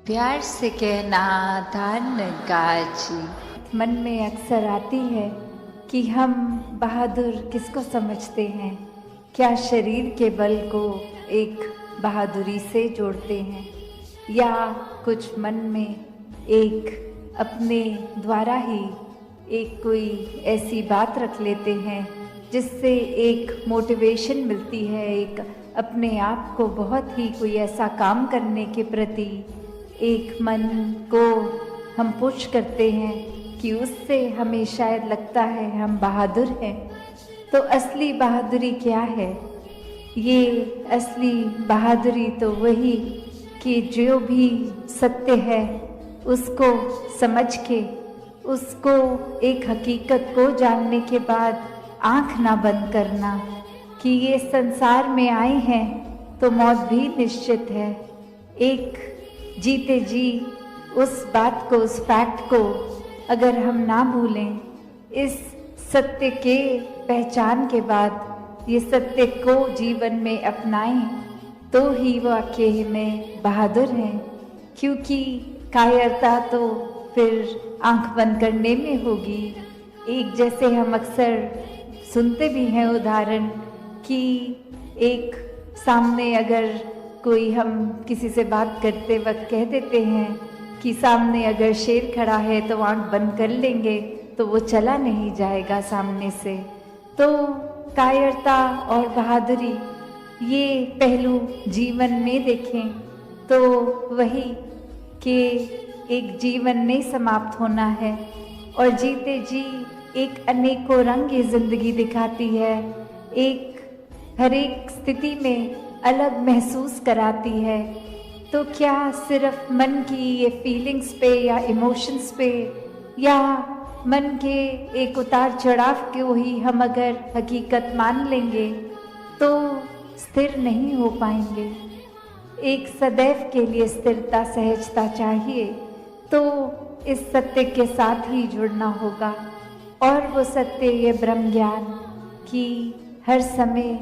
प्यार से कहना धान गाजी। मन में अक्सर आती है कि हम बहादुर किसको समझते हैं। क्या शरीर के बल को एक बहादुरी से जोड़ते हैं, या कुछ मन में एक अपने द्वारा ही एक कोई ऐसी बात रख लेते हैं जिससे एक मोटिवेशन मिलती है, एक अपने आप को बहुत ही कोई ऐसा काम करने के प्रति एक मन को हम पुश करते हैं कि उससे हमें शायद लगता है हम बहादुर हैं। तो असली बहादुरी क्या है? ये असली बहादुरी तो वही कि जो भी सत्य है उसको समझ के, उसको एक हकीकत को जानने के बाद आँख ना बंद करना कि ये संसार में आए हैं तो मौत भी निश्चित है। एक जीते जी उस बात को, उस फैक्ट को अगर हम ना भूलें, इस सत्य के पहचान के बाद ये सत्य को जीवन में अपनाएं, तो ही वाकई में बहादुर हैं। क्योंकि कायरता तो फिर आंख बंद करने में होगी। एक जैसे हम अक्सर सुनते भी हैं उदाहरण कि एक सामने अगर कोई, हम किसी से बात करते वक्त कह देते हैं कि सामने अगर शेर खड़ा है तो आंख बंद कर लेंगे तो वो चला नहीं जाएगा सामने से। तो कायरता और बहादुरी ये पहलू जीवन में देखें तो वही कि एक जीवन नहीं समाप्त होना है और जीते जी एक अनेकों रंग ये जिंदगी दिखाती है, एक हर एक स्थिति में अलग महसूस कराती है। तो क्या सिर्फ मन की ये फीलिंग्स पे या इमोशंस पे या मन के एक उतार चढ़ाव को ही हम अगर हकीकत मान लेंगे तो स्थिर नहीं हो पाएंगे। एक सदैव के लिए स्थिरता, सहजता चाहिए, तो इस सत्य के साथ ही जुड़ना होगा। और वो सत्य, ये ब्रह्म ज्ञान कि हर समय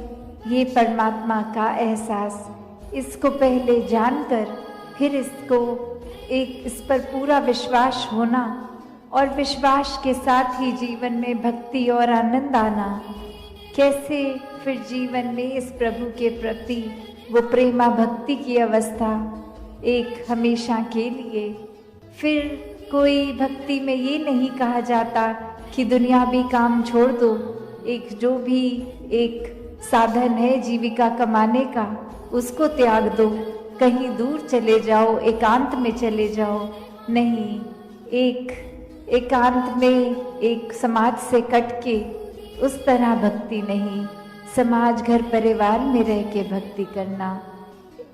ये परमात्मा का एहसास, इसको पहले जानकर फिर इसको इस पर पूरा विश्वास होना और विश्वास के साथ ही जीवन में भक्ति और आनंद आना। कैसे फिर जीवन में इस प्रभु के प्रति वो प्रेमा भक्ति की अवस्था एक हमेशा के लिए। फिर कोई भक्ति में ये नहीं कहा जाता कि दुनियावी काम छोड़ दो, एक जो भी एक साधन है जीविका कमाने का उसको त्याग दो, कहीं दूर चले जाओ, एकांत में चले जाओ। नहीं, एक एकांत में एक समाज से कट के उस तरह भक्ति नहीं, समाज घर परिवार में रह के भक्ति करना।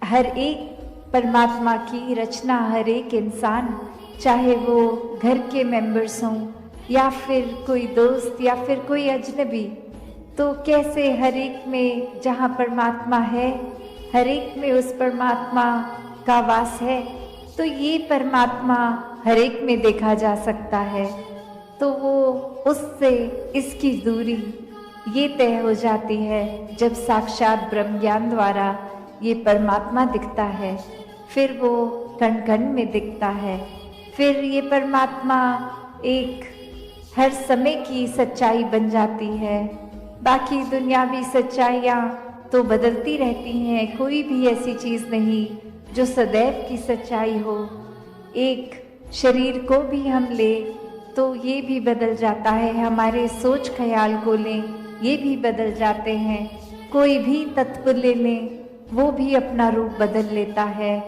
हर एक परमात्मा की रचना, हर एक इंसान, चाहे वो घर के मेंबर्स हों या फिर कोई दोस्त या फिर कोई अजनबी, तो कैसे हर एक में जहाँ परमात्मा है, हर एक में उस परमात्मा का वास है, तो ये परमात्मा हर एक में देखा जा सकता है। तो वो उससे इसकी दूरी ये तय हो जाती है जब साक्षात ब्रह्म ज्ञान द्वारा ये परमात्मा दिखता है, फिर वो कण कण में दिखता है। फिर ये परमात्मा एक हर समय की सच्चाई बन जाती है। बाकी दुनियावी सच्चाइयाँ तो बदलती रहती हैं, कोई भी ऐसी चीज़ नहीं जो सदैव की सच्चाई हो। एक शरीर को भी हम लें तो ये भी बदल जाता है, हमारे सोच ख्याल को लें ये भी बदल जाते हैं, कोई भी तत्व ले लें वो भी अपना रूप बदल लेता है।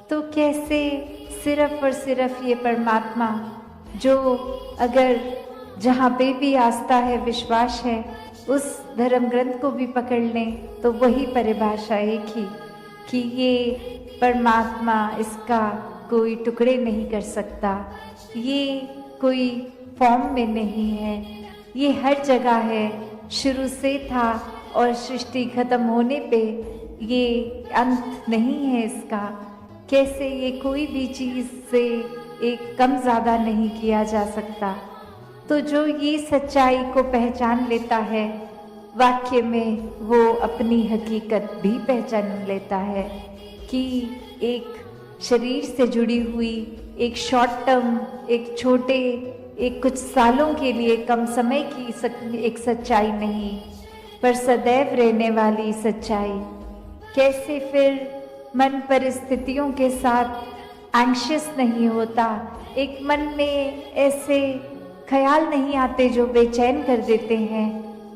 तो कैसे सिर्फ और सिर्फ ये परमात्मा जो अगर जहाँ पे भी आस्था है, विश्वास है, उस धर्म ग्रंथ को भी पकड़ लें तो वही परिभाषा एक ही कि ये परमात्मा, इसका कोई टुकड़े नहीं कर सकता, ये कोई फॉर्म में नहीं है, ये हर जगह है, शुरू से था और सृष्टि खत्म होने पे ये अंत नहीं है इसका। कैसे ये कोई भी चीज़ से एक कम ज़्यादा नहीं किया जा सकता। तो जो ये सच्चाई को पहचान लेता है, वाक्य में वो अपनी हकीकत भी पहचान लेता है कि एक शरीर से जुड़ी हुई एक शॉर्ट टर्म, एक छोटे, एक कुछ सालों के लिए कम समय की एक सच्चाई नहीं, पर सदैव रहने वाली सच्चाई। कैसे फिर मन परिस्थितियों के साथ एंग्शियस नहीं होता, एक मन में ऐसे ख्याल नहीं आते जो बेचैन कर देते हैं,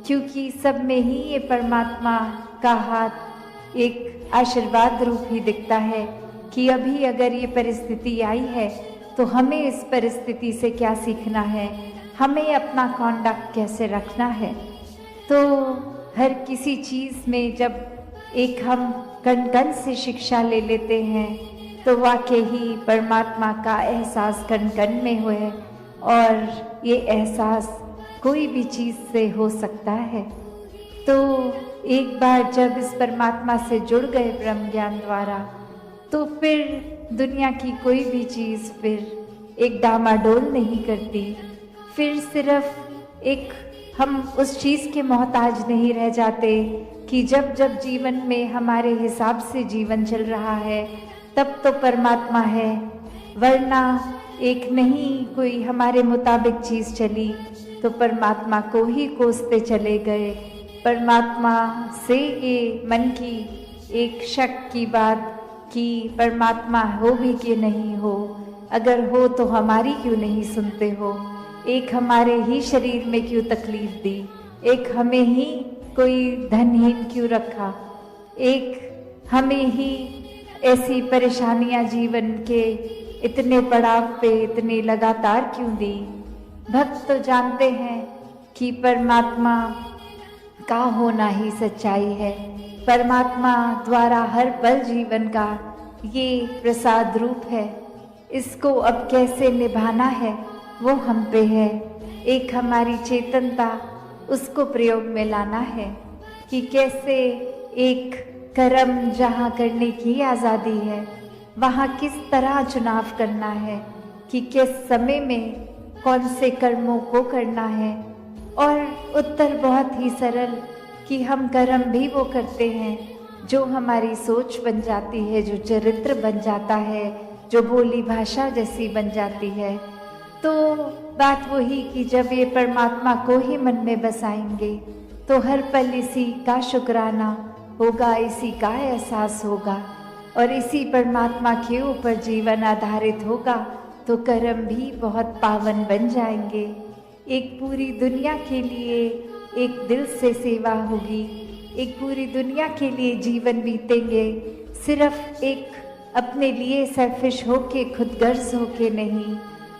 क्योंकि सब में ही ये परमात्मा का हाथ एक आशीर्वाद रूप ही दिखता है कि अभी अगर ये परिस्थिति आई है तो हमें इस परिस्थिति से क्या सीखना है, हमें अपना कॉन्डक्ट कैसे रखना है। तो हर किसी चीज़ में जब एक हम कण कण से शिक्षा ले लेते हैं तो वाकई ही परमात्मा का एहसास कण कण में हुए, और ये एहसास कोई भी चीज़ से हो सकता है। तो एक बार जब इस परमात्मा से जुड़ गए ब्रह्म ज्ञान द्वारा, तो फिर दुनिया की कोई भी चीज़ फिर एक डामाडोल नहीं करती। फिर सिर्फ एक हम उस चीज़ के मोहताज नहीं रह जाते कि जब जब जीवन में हमारे हिसाब से जीवन चल रहा है तब तो परमात्मा है, वरना एक नहीं कोई हमारे मुताबिक चीज़ चली तो परमात्मा को ही कोसते चले गए। परमात्मा से ये मन की एक शक की बात कि परमात्मा हो भी कि नहीं हो, अगर हो तो हमारी क्यों नहीं सुनते हो, एक हमारे ही शरीर में क्यों तकलीफ दी, एक हमें ही कोई धनहीन क्यों रखा, एक हमें ही ऐसी परेशानियां जीवन के इतने पड़ाव पे इतने लगातार क्यों दी। भक्त तो जानते हैं कि परमात्मा का होना ही सच्चाई है, परमात्मा द्वारा हर पल जीवन का ये प्रसाद रूप है। इसको अब कैसे निभाना है वो हम पे है, एक हमारी चेतनता उसको प्रयोग में लाना है कि कैसे एक कर्म जहाँ करने की आज़ादी है वहाँ किस तरह चुनाव करना है कि किस समय में कौन से कर्मों को करना है। और उत्तर बहुत ही सरल कि हम कर्म भी वो करते हैं जो हमारी सोच बन जाती है, जो चरित्र बन जाता है, जो बोली भाषा जैसी बन जाती है। तो बात वही कि जब ये परमात्मा को ही मन में बसाएंगे तो हर पल इसी का शुक्राना होगा, इसी का एहसास होगा और इसी परमात्मा के ऊपर जीवन आधारित होगा, तो कर्म भी बहुत पावन बन जाएंगे। एक पूरी दुनिया के लिए एक दिल से सेवा होगी, एक पूरी दुनिया के लिए जीवन बीतेंगे, सिर्फ एक अपने लिए सेल्फिश होके खुदगर्ज होके नहीं,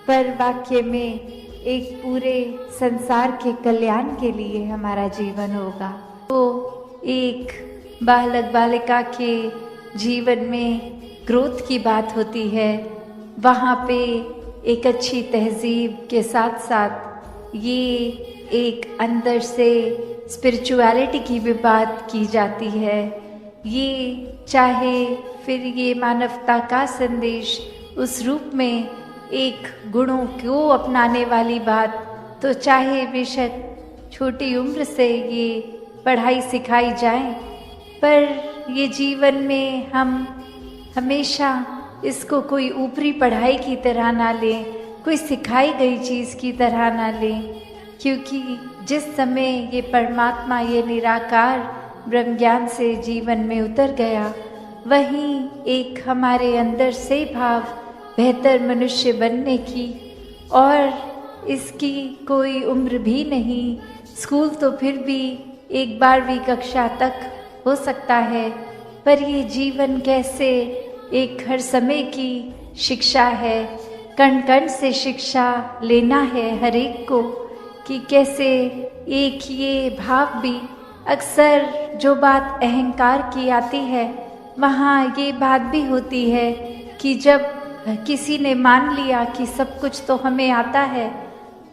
पर वाक्य में एक पूरे संसार के कल्याण के लिए हमारा जीवन होगा। तो एक बालक बालिका के जीवन में ग्रोथ की बात होती है, वहाँ पे एक अच्छी तहजीब के साथ साथ ये एक अंदर से स्पिरिचुअलिटी की भी बात की जाती है। ये चाहे फिर ये मानवता का संदेश उस रूप में एक गुणों को अपनाने वाली बात, तो चाहे बेशक छोटी उम्र से ये पढ़ाई सिखाई जाए, पर ये जीवन में हम हमेशा इसको कोई ऊपरी पढ़ाई की तरह ना लें, कोई सिखाई गई चीज़ की तरह ना लें, क्योंकि जिस समय ये परमात्मा ये निराकार ब्रह्म ज्ञान से जीवन में उतर गया, वहीं एक हमारे अंदर से भाव बेहतर मनुष्य बनने की, और इसकी कोई उम्र भी नहीं। स्कूल तो फिर भी 12वीं कक्षा तक हो सकता है, पर ये जीवन कैसे एक हर समय की शिक्षा है, कण कण से शिक्षा लेना है हर एक को, कि कैसे एक ये भाव भी अक्सर जो बात अहंकार की आती है, वहाँ ये बात भी होती है कि जब किसी ने मान लिया कि सब कुछ तो हमें आता है,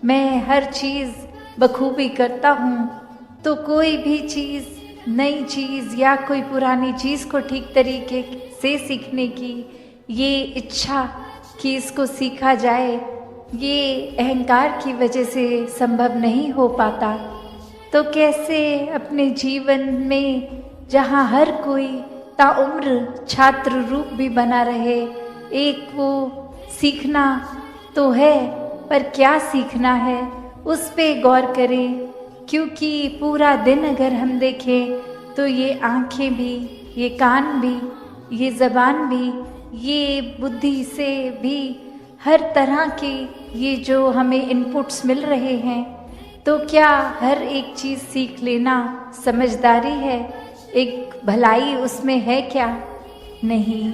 मैं हर चीज़ बखूबी करता हूँ, तो कोई भी चीज़ नई चीज़ या कोई पुरानी चीज़ को ठीक तरीके से सीखने की ये इच्छा कि इसको सीखा जाए, ये अहंकार की वजह से संभव नहीं हो पाता। तो कैसे अपने जीवन में जहाँ हर कोई ताउम्र छात्र रूप भी बना रहे, एक वो सीखना तो है, पर क्या सीखना है उस पे गौर करें। क्योंकि पूरा दिन अगर हम देखें तो ये आँखें भी, ये कान भी, ये ज़बान भी, ये बुद्धि से भी, हर तरह के ये जो हमें इनपुट्स मिल रहे हैं, तो क्या हर एक चीज़ सीख लेना समझदारी है? एक भलाई उसमें है क्या? नहीं।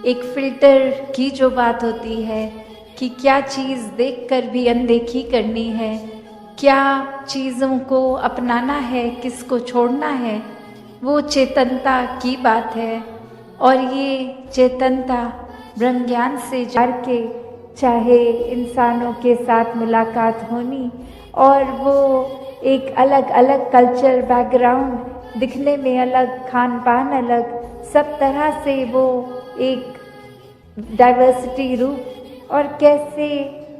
एक फ़िल्टर की जो बात होती है कि क्या चीज़ देखकर भी अनदेखी करनी है, क्या चीज़ों को अपनाना है, किसको छोड़ना है, वो चेतनता की बात है। और ये चेतनता ब्रह्म ज्ञान से जाड़ के चाहे इंसानों के साथ मुलाकात होनी, और वो एक अलग अलग कल्चर बैकग्राउंड, दिखने में अलग, खान पान अलग, सब तरह से वो एक डाइवर्सिटी रूप, और कैसे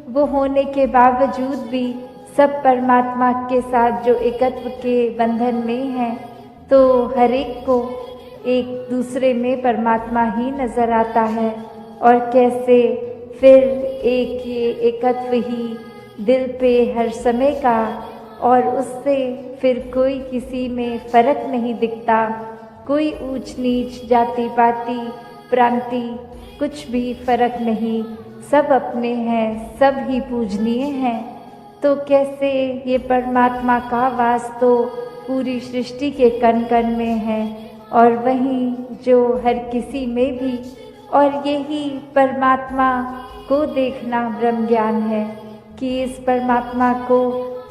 वो होने के बावजूद भी सब परमात्मा के साथ जो एकत्व के बंधन में हैं, तो हर एक को एक दूसरे में परमात्मा ही नज़र आता है। और कैसे फिर एक ये एकत्व ही दिल पे हर समय का, और उससे फिर कोई किसी में फ़र्क नहीं दिखता, कोई ऊंच नीच, जाति पाति, प्रांति, कुछ भी फ़र्क नहीं, सब अपने हैं, सब ही पूजनीय हैं। तो कैसे ये परमात्मा का वास तो पूरी सृष्टि के कण कण में है, और वहीं जो हर किसी में भी, और यही परमात्मा को देखना ब्रह्म ज्ञान है कि इस परमात्मा को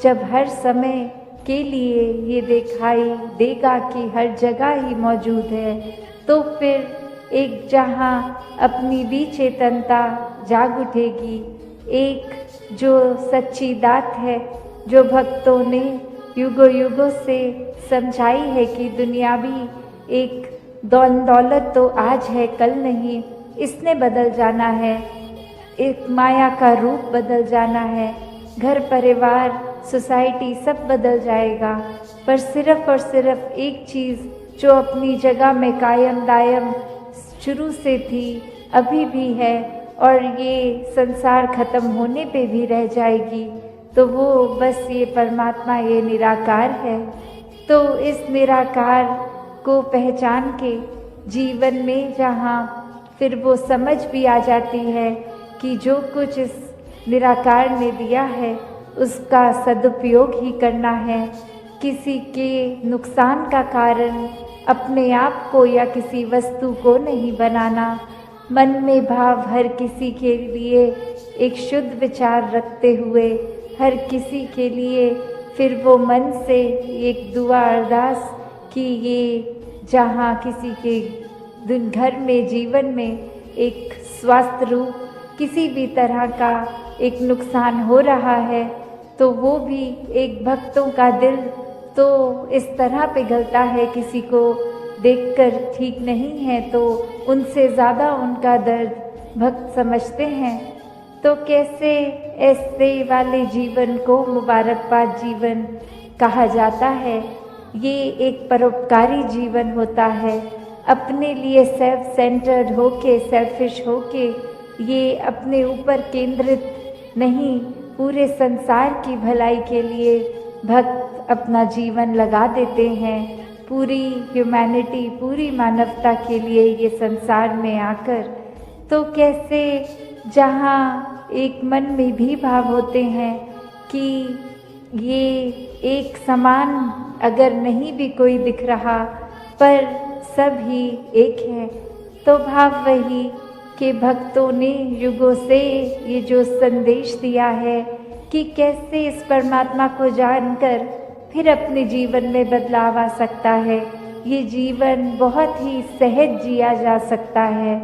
जब हर समय के लिए ये दिखाई देगा कि हर जगह ही मौजूद है, तो फिर एक जहाँ अपनी भी चेतनता जाग उठेगी। एक जो सच्ची दात है, जो भक्तों ने युगों युगों से समझाई है कि दुनियावी एक दौलत तो आज है कल नहीं, इसने बदल जाना है, एक माया का रूप बदल जाना है, घर परिवार सोसाइटी सब बदल जाएगा, पर सिर्फ़ और सिर्फ एक चीज़ जो अपनी जगह में कायम दायम शुरू से थी, अभी भी है, और ये संसार ख़त्म होने पे भी रह जाएगी, तो वो बस ये परमात्मा, ये निराकार है। तो इस निराकार को पहचान के जीवन में जहाँ फिर वो समझ भी आ जाती है कि जो कुछ इस निराकार ने दिया है उसका सदुपयोग ही करना है, किसी के नुकसान का कारण अपने आप को या किसी वस्तु को नहीं बनाना, मन में भाव हर किसी के लिए एक शुद्ध विचार रखते हुए हर किसी के लिए फिर वो मन से एक दुआ अरदास कि ये जहाँ किसी के दिन घर में जीवन में एक स्वास्थ्य रूप किसी भी तरह का एक नुकसान हो रहा है, तो वो भी एक भक्तों का दिल तो इस तरह पिघलता है, किसी को देखकर ठीक नहीं है तो उनसे ज़्यादा उनका दर्द भक्त समझते हैं। तो कैसे ऐसे वाले जीवन को मुबारकबाद जीवन कहा जाता है। ये एक परोपकारी जीवन होता है, अपने लिए सेल्फ सेंटर्ड होके, सेल्फिश होके, ये अपने ऊपर केंद्रित नहीं, पूरे संसार की भलाई के लिए भक्त अपना जीवन लगा देते हैं, पूरी ह्यूमैनिटी, पूरी मानवता के लिए ये संसार में आकर। तो कैसे जहाँ एक मन में भी भाव होते हैं कि ये एक समान अगर नहीं भी कोई दिख रहा पर सब ही एक है, तो भाव वही कि भक्तों ने युगों से ये जो संदेश दिया है कि कैसे इस परमात्मा को जानकर फिर अपने जीवन में बदलाव आ सकता है, ये जीवन बहुत ही सहज जिया जा सकता है,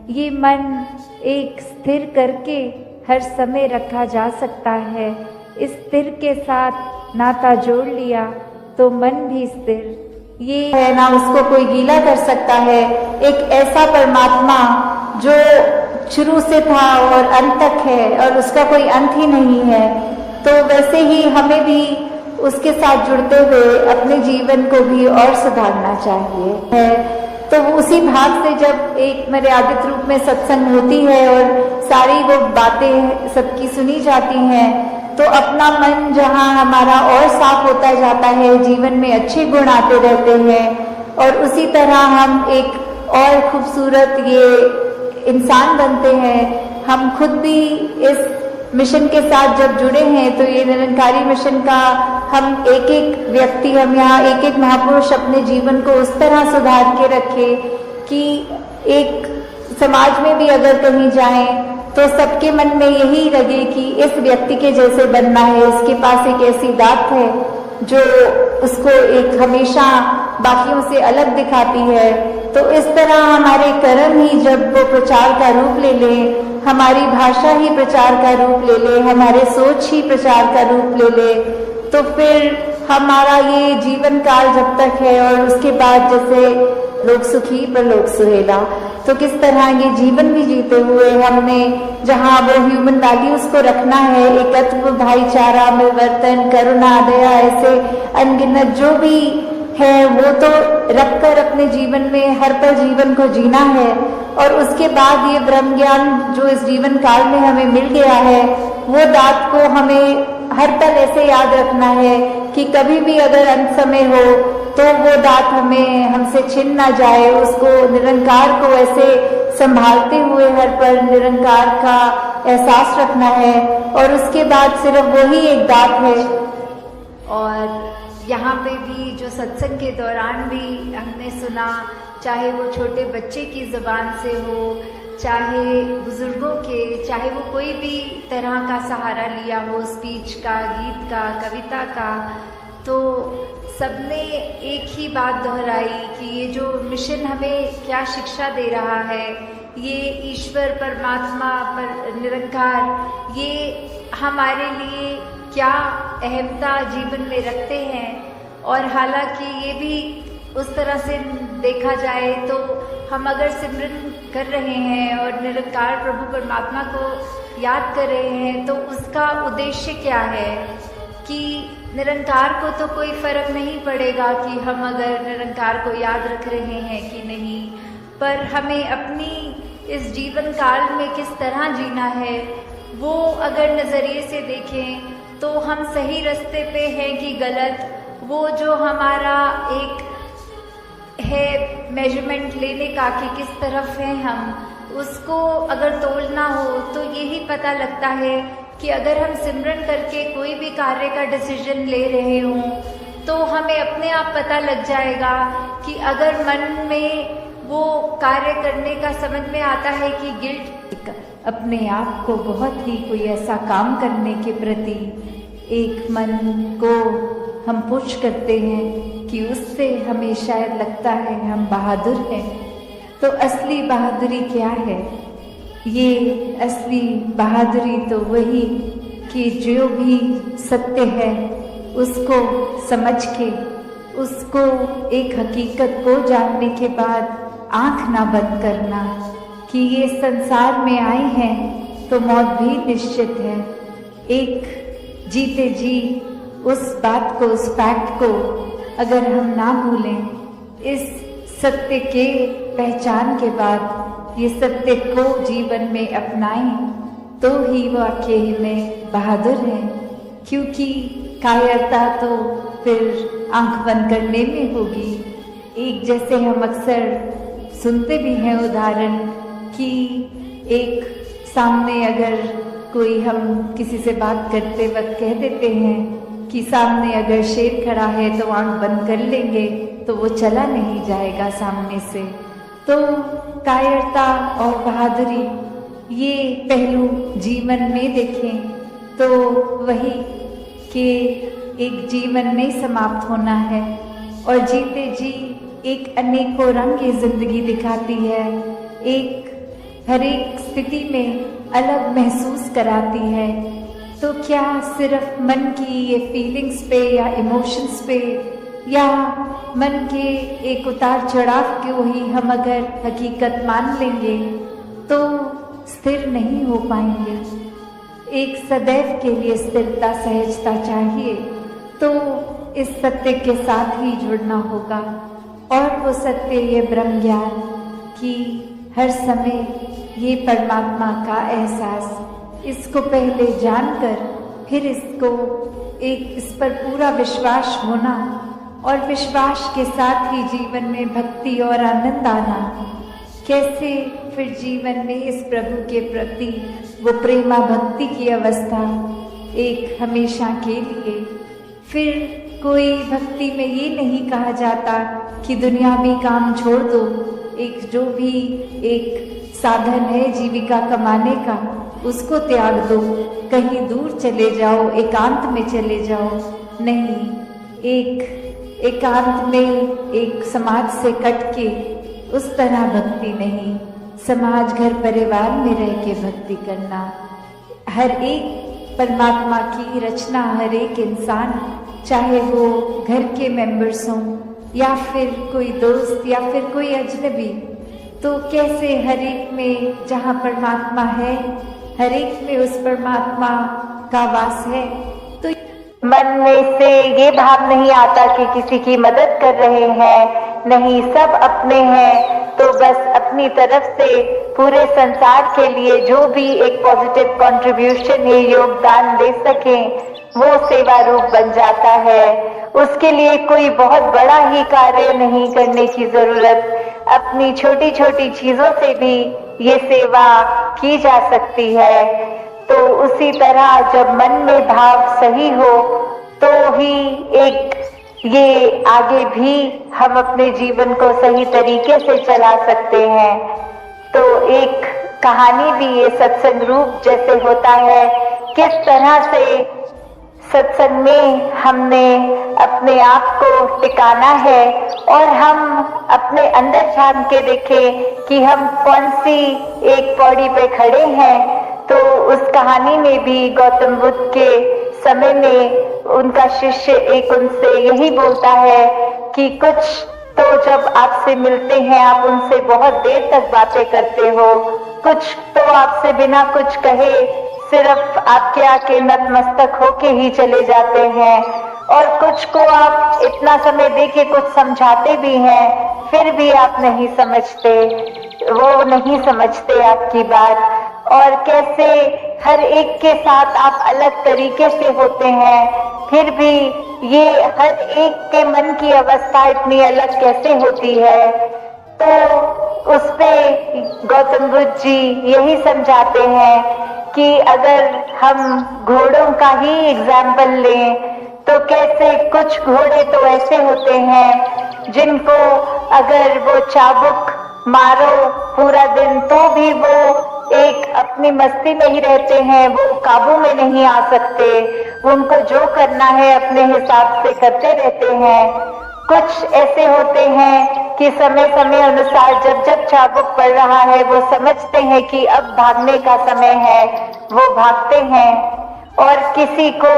ये मन एक स्थिर करके हर समय रखा जा सकता है। इस स्थिर के साथ नाता जोड़ लिया तो मन भी स्थिर, ये है ना उसको कोई गीला कर सकता है। एक ऐसा परमात्मा जो शुरू से था और अंत तक है और उसका कोई अंत ही नहीं है, तो वैसे ही हमें भी उसके साथ जुड़ते हुए अपने जीवन को भी और सुधारना चाहिए है। तो वो उसी भाव से जब एक मर्यादित रूप में सत्संग होती है और सारी वो बातें सबकी सुनी जाती हैं, तो अपना मन जहाँ हमारा और साफ होता जाता है, जीवन में अच्छे गुण आते रहते हैं और उसी तरह हम एक और खूबसूरत ये इंसान बनते हैं। हम खुद भी इस मिशन के साथ जब जुड़े हैं तो ये निरंकारी मिशन का हम एक एक व्यक्ति, हम यहाँ एक एक महापुरुष अपने जीवन को उस तरह सुधार के रखे कि एक समाज में भी अगर कहीं जाएं तो सबके मन में यही लगे कि इस व्यक्ति के जैसे बनना है, इसके पास एक ऐसी दात है जो उसको एक हमेशा बाकियों से अलग दिखाती है। तो इस तरह हमारे कर्म ही जब वो प्रचार का रूप ले ले, हमारी भाषा ही प्रचार का रूप ले ले, हमारे सोच ही प्रचार का रूप ले ले, तो फिर हमारा ये जीवन काल जब तक है और उसके बाद जैसे लोक सुखी परलोक सुहेला, तो किस तरह ये जीवन भी जीते हुए हमने जहाँ वो ह्यूमन वैल्यूज को रखना है, एकत्व, भाईचारा, मिलवर्तन, करुणा, दया, ऐसे अनगिनत जो भी है वो तो रखकर अपने जीवन में हर पल जीवन को जीना है। और उसके बाद ये ब्रह्म ज्ञान जो इस जीवन काल में हमें मिल गया है, वो दात को हमें हर पल ऐसे याद रखना है कि कभी भी अगर अंत समय हो तो वो दात हमें हमसे छिन ना जाए, उसको निरंकार को ऐसे संभालते हुए हर पल निरंकार का एहसास रखना है और उसके बाद सिर्फ वही एक दात है। और यहाँ पे भी जो सत्संग के दौरान भी हमने सुना, चाहे वो छोटे बच्चे की ज़बान से हो, चाहे बुजुर्गों के, चाहे वो कोई भी तरह का सहारा लिया हो, स्पीच का, गीत का, कविता का, तो सबने एक ही बात दोहराई कि ये जो मिशन हमें क्या शिक्षा दे रहा है, ये ईश्वर परमात्मा पर निरंकार ये हमारे लिए क्या अहमता जीवन में रखते हैं। और हालांकि ये भी उस तरह से देखा जाए तो हम अगर सिमरन कर रहे हैं और निरंकार प्रभु परमात्मा को याद कर रहे हैं तो उसका उद्देश्य क्या है कि निरंकार को तो कोई फर्क नहीं पड़ेगा कि हम अगर निरंकार को याद रख रहे हैं कि नहीं, पर हमें अपनी इस जीवन काल में किस तरह जीना है वो अगर नज़रिए से देखें तो हम सही रास्ते पे हैं कि गलत, वो जो हमारा एक है मेजरमेंट लेने का कि किस तरफ है हम, उसको अगर तोलना हो तो यही पता लगता है कि अगर हम सिमरन करके कोई भी कार्य का डिसीजन ले रहे हों तो हमें अपने आप पता लग जाएगा कि अगर मन में वो कार्य करने का समझ में आता है कि गिल्ट, अपने आप को बहुत ही कोई ऐसा काम करने के प्रति एक मन को हम पुश करते हैं कि उससे हमें शायद लगता है हम बहादुर हैं। तो असली बहादुरी क्या है? ये असली बहादुरी तो वही कि जो भी सत्य है उसको समझ के, उसको एक हकीकत को जानने के बाद आंख ना बंद करना कि ये संसार में आए हैं तो मौत भी निश्चित है। एक जीते जी उस बात को, उस फैक्ट को अगर हम ना भूलें, इस सत्य के पहचान के बाद ये सत्य को जीवन में अपनाएं तो ही वाकई में बहादुर हैं। क्योंकि कायरता तो फिर आंख बंद करने में होगी। एक जैसे हम अक्सर सुनते भी हैं उदाहरण कि एक सामने अगर कोई, हम किसी से बात करते वक्त कह देते हैं कि सामने अगर शेर खड़ा है तो आंख बंद कर लेंगे तो वो चला नहीं जाएगा सामने से। तो कायरता और बहादुरी ये पहलू जीवन में देखें तो वही कि एक जीवन नहीं समाप्त होना है और जीते जी एक अनेकों रंग की जिंदगी दिखाती है, एक हर एक स्थिति में अलग महसूस कराती है। तो क्या सिर्फ मन की ये फीलिंग्स पे या इमोशंस पे या मन के एक उतार चढ़ाव को ही हम अगर हकीकत मान लेंगे तो स्थिर नहीं हो पाएंगे। एक सदैव के लिए स्थिरता, सहजता चाहिए, तो इस सत्य के साथ ही जुड़ना होगा। और वो सत्य, ये ब्रह्म ज्ञान कि हर समय ये परमात्मा का एहसास, इसको पहले जानकर फिर इसको इस पर पूरा विश्वास होना और विश्वास के साथ ही जीवन में भक्ति और आनंद आना। कैसे फिर जीवन में इस प्रभु के प्रति वो प्रेमा भक्ति की अवस्था एक हमेशा के लिए। फिर कोई भक्ति में ये नहीं कहा जाता कि दुनियावी काम छोड़ दो, एक जो भी एक साधन है जीविका कमाने का उसको त्याग दो, कहीं दूर चले जाओ, एकांत में चले जाओ। नहीं, एक एकांत में एक समाज से कट के उस तरह भक्ति नहीं, समाज घर परिवार में रह के भक्ति करना। हर एक परमात्मा की रचना, हर एक इंसान, चाहे वो घर के मेंबर्स हों या फिर कोई दोस्त या फिर कोई अजनबी, तो कैसे हर एक में जहाँ परमात्मा है, हर एक में उस परमात्मा का वास है। तो मन में से ये भाव नहीं आता कि किसी की मदद कर रहे हैं, नहीं, सब अपने हैं, तो बस अपनी तरफ से पूरे संसार के लिए जो भी एक पॉजिटिव कंट्रीब्यूशन है, योगदान दे सकें, वो सेवा रूप बन जाता है। उसके लिए कोई बहुत बड़ा ही कार्य नहीं करने की जरूरत, अपनी छोटी छोटी चीजों से भी ये सेवा की जा सकती है। तो उसी तरह जब मन में भाव सही हो तो ही एक ये आगे भी हम अपने जीवन को सही तरीके से चला सकते हैं। तो एक कहानी भी ये सत्संग रूप जैसे होता है, किस तरह से सत्संग में हमने अपने आप को टिकाना है और हम अपने अंदर झांक के देखें कि हम कौन सी एक पौड़ी पे खड़े हैं। तो उस कहानी में भी गौतम बुद्ध के समय में उनका शिष्य एक उनसे यही बोलता है कि कुछ तो जब आपसे मिलते हैं आप उनसे बहुत देर तक बातें करते हो, कुछ तो आपसे बिना कुछ कहे सिर्फ आपके आके नतमस्तक होके ही चले जाते हैं, और कुछ को आप इतना समय देके कुछ समझाते भी हैं फिर भी आप नहीं समझते, वो नहीं समझते आपकी बात। और कैसे हर एक के साथ आप अलग तरीके से होते हैं, फिर भी ये हर एक के मन की अवस्था इतनी अलग कैसे होती है। तो उस पे गौतम बुद्ध जी यही समझाते हैं कि अगर हम घोड़ों का ही एग्जाम्पल लें तो कैसे कुछ घोड़े तो ऐसे होते हैं जिनको अगर वो चाबुक मारो पूरा दिन तो भी वो एक अपनी मस्ती में ही रहते हैं, वो काबू में नहीं आ सकते, उनको जो करना है अपने हिसाब से करते रहते हैं। कुछ ऐसे होते हैं कि समय समय अनुसार जब जब चाबुक पड़ रहा है वो समझते हैं कि अब भागने का समय है, वो भागते हैं। और किसी को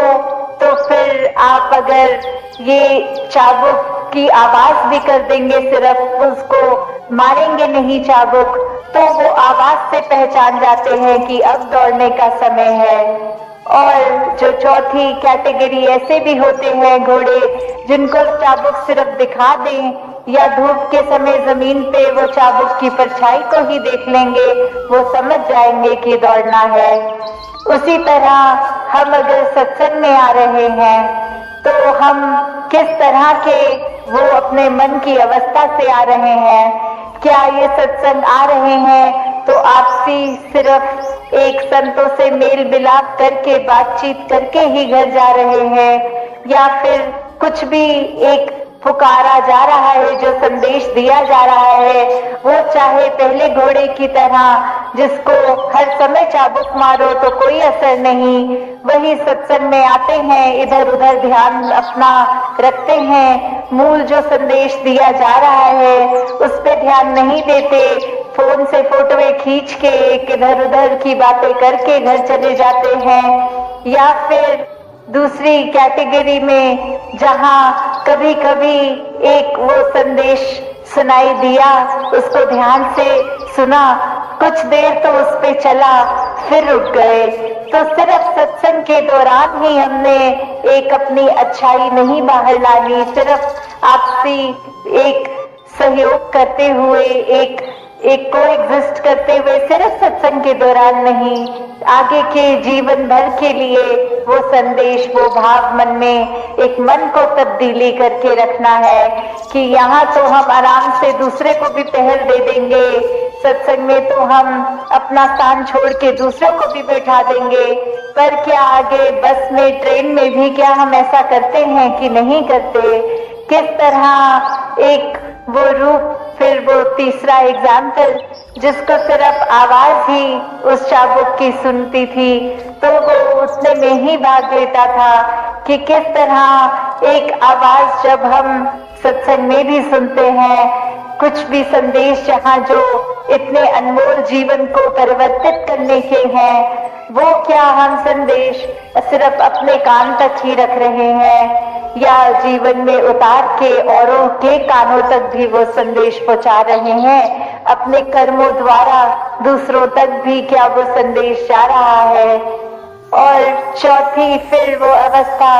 तो फिर आप अगर ये चाबुक की आवाज भी कर देंगे, सिर्फ उसको मारेंगे नहीं चाबुक, तो वो आवाज से पहचान जाते हैं कि अब दौड़ने का समय है। और जो चौथी कैटेगरी ऐसे भी होते हैं घोड़े जिनको चाबुक सिर्फ दिखा दें या धूप के समय जमीन पे वो चाबुक की परछाई को ही देख लेंगे, वो समझ जाएंगे कि दौड़ना है। उसी तरह हम अगर सत्संग में आ रहे हैं तो हम किस तरह के वो अपने मन की अवस्था से आ रहे हैं। क्या ये सत्संग आ रहे हैं तो आपसी सिर्फ एक संतों से मेल मिलाप करके बातचीत करके ही घर जा रहे हैं, या फिर कुछ भी एक पुकारा जा रहा है, जो संदेश दिया जा रहा है वो चाहे पहले घोड़े की तरह जिसको हर समय चाबुक मारो तो कोई असर नहीं, वही सत्संग में आते हैं, इधर उधर ध्यान अपना रखते हैं, मूल जो संदेश दिया जा रहा है उस पे ध्यान नहीं देते, फोन से फोटोएं खींच के इधर उधर की बातें करके घर चले जाते हैं। या फिर दूसरी कैटेगरी में जहां कभी कभी एक वो संदेश सुनाई दिया, उसको ध्यान से सुना, कुछ देर तो उस पे चला, फिर रुक गए। तो सिर्फ सत्संग के दौरान ही हमने एक अपनी अच्छाई नहीं बाहर लानी, सिर्फ आपसी एक सहयोग करते हुए एक को एग्जिस्ट करते हुए सिर्फ सत्संग के दौरान नहीं, आगे के जीवन भर के लिए वो संदेश, वो भाव मन में एक मन को तब्दीली करके रखना है कि यहाँ तो हम आराम से दूसरे को भी पहल दे देंगे, सत्संग में तो हम अपना स्थान छोड़ के दूसरों को भी बैठा देंगे, पर क्या आगे बस में, ट्रेन में भी क्या हम ऐसा करते हैं कि नहीं करते? किस तरह एक वो रूप, फिर वो तीसरा एग्जाम्पल जिसको सिर्फ आवाज ही उस चाबुक की सुनती थी तो वो उतने में ही भाग लेता था, कि किस तरह एक आवाज जब हम सत्संग में भी सुनते हैं, कुछ भी संदेश जहाँ जो इतने अनमोल जीवन को परिवर्तित करने के हैं, वो क्या हम संदेश सिर्फ अपने कान तक ही रख रहे हैं या जीवन में उतार के औरों के कानों तक भी वो संदेश पहुंचा रहे हैं? अपने कर्मों द्वारा दूसरों तक भी क्या वो संदेश जा रहा है? और चौथी फिर वो अवस्था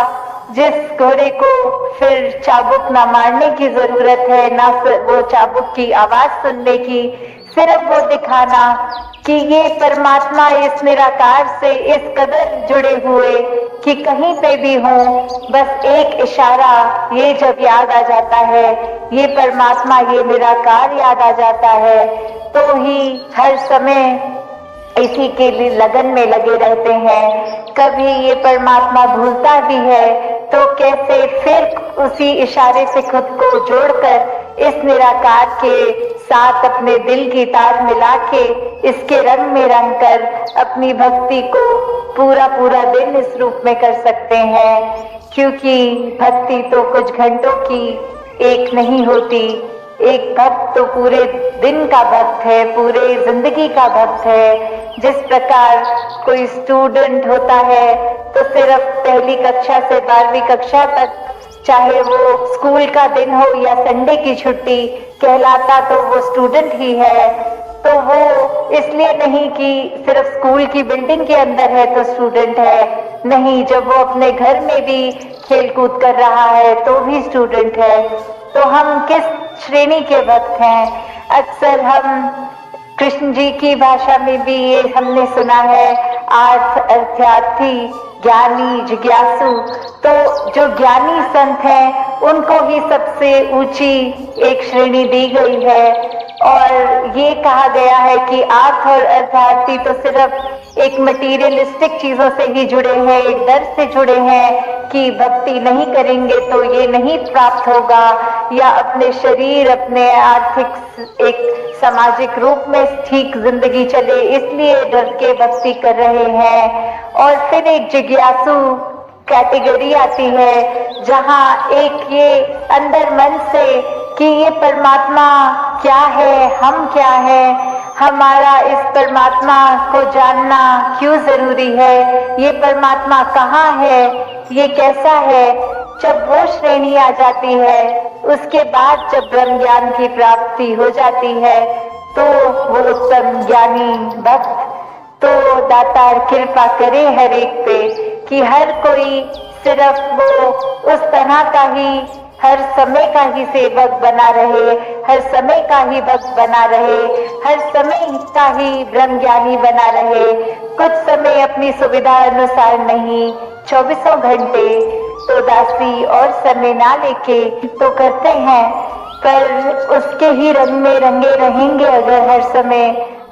जिस घोड़े को फिर चाबुक ना मारने की जरूरत है, ना वो चाबुक की आवाज सुनने की, सिर्फ वो दिखाना कि ये परमात्मा इस निराकार से इस कदर जुड़े हुए कि कहीं पे भी हो, बस एक इशारा ये जब याद आ जाता है, ये परमात्मा, ये निराकार याद आ जाता है, तो ही हर समय इसी के लिए लगन में लगे रहते हैं। कभी ये परमात्मा भूलता भी है तो कैसे फिर उसी इशारे से खुद को जोड़कर इस निराकार के साथ अपने दिल की तार मिला के इसके रंग में रंग कर अपनी भक्ति को पूरा पूरा दिन इस रूप में कर सकते हैं। क्योंकि भक्ति तो कुछ घंटों की एक नहीं होती, एक भक्त तो पूरे दिन का भक्त है, पूरे जिंदगी का भक्त है। जिस प्रकार कोई स्टूडेंट होता है तो सिर्फ पहली कक्षा से 12वीं कक्षा तक, चाहे वो स्कूल का दिन हो या संडे की छुट्टी, कहलाता तो वो स्टूडेंट ही है। तो वो इसलिए नहीं कि सिर्फ स्कूल की बिल्डिंग के अंदर है तो स्टूडेंट है, नहीं, जब वो अपने घर में भी खेल कूद कर रहा है तो भी स्टूडेंट है। तो हम किस श्रेणी के भक्त हैं? अक्सर हम कृष्ण जी की भाषा में भी ये हमने सुना है, आर्थ अर्थार्थी, ज्ञानी, जिज्ञासु। तो जो ज्ञानी संत हैं उनको ही सबसे ऊंची एक श्रेणी दी गई है और ये कहा गया है कि आर्थ और अर्थार्थी तो सिर्फ एक मटीरियलिस्टिक चीजों से ही जुड़े हैं, एक डर से जुड़े हैं कि भक्ति नहीं करेंगे तो ये नहीं प्राप्त होगा, या अपने शरीर, अपने आर्थिक एक सामाजिक रूप में ठीक जिंदगी चले इसलिए डर के भक्ति कर रहे हैं। और फिर एक जिज्ञासु कैटेगरी आती है जहाँ एक ये अंदर मन से कि ये परमात्मा क्या है, हम क्या है, हमारा इस परमात्मा को जानना क्यों जरूरी है, ये परमात्मा कहाँ है, ये कैसा है। जब वो श्रेणी आ जाती है, उसके बाद जब ब्रह्म ज्ञान की प्राप्ति हो जाती है तो वो उत्तम ज्ञानी भक्त, तो दातार कृपा करे हर एक पे कि हर कोई सिर्फ वो उस तरह का ही हर समय का ही सेवक बना रहे, हर समय का ही भक्त बना रहे, हर समय का ही ब्रह्म ज्ञानी बना रहे। कुछ समय अपनी सुविधा अनुसार नहीं, 24 घंटे तो दासी और समय ना लेके तो करते हैं, पर उसके ही रंग में रंगे रहेंगे अगर हर समय,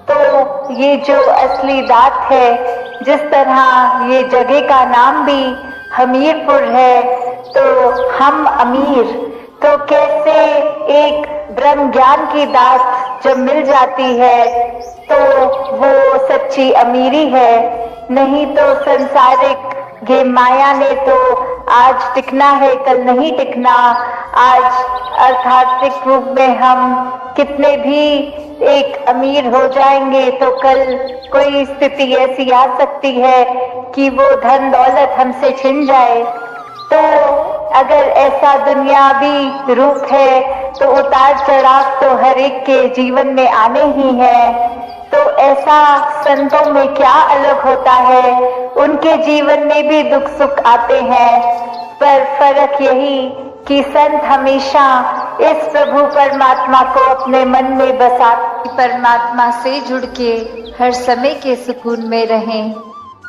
तो ये जो असली दात है, जिस तरह ये जगह का नाम भी हमीरपुर है, तो हम अमीर, तो कैसे एक ब्रह्म ज्ञान की दात जब मिल जाती है तो वो सच्ची अमीरी है। नहीं तो संसारिक ये माया ने तो आज टिकना है, कल नहीं टिकना। आज अर्थार्थिक रूप में हम कितने भी एक अमीर हो जाएंगे तो कल कोई स्थिति ऐसी आ सकती है कि वो धन दौलत हमसे छिन जाए। तो अगर ऐसा दुनियावी रूप है तो उतार चढ़ाव तो हर एक के जीवन में आने ही है। तो ऐसा संतों में क्या अलग होता है, उनके जीवन में भी दुख सुख आते हैं, पर फर्क यही कि संत हमेशा इस प्रभु परमात्मा को अपने मन में बसा, परमात्मा से जुड़ के हर समय के सुकून में रहें।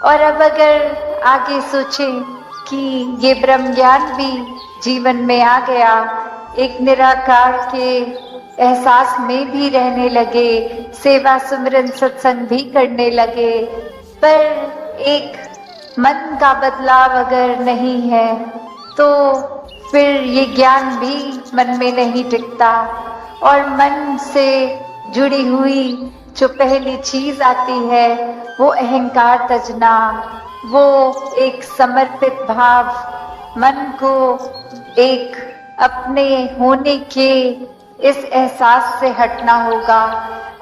और अब अगर आगे सोचें कि ये ब्रह्म ज्ञान भी जीवन में आ गया, एक निराकार के एहसास में भी रहने लगे, सेवा सुमिरन सत्संग भी करने लगे, पर एक मन का बदलाव अगर नहीं है तो फिर ये ज्ञान भी मन में नहीं टिकता। और मन से जुड़ी हुई जो पहली चीज आती है वो अहंकार तजना, वो एक समर्पित भाव, मन को एक अपने होने के इस एहसास से हटना होगा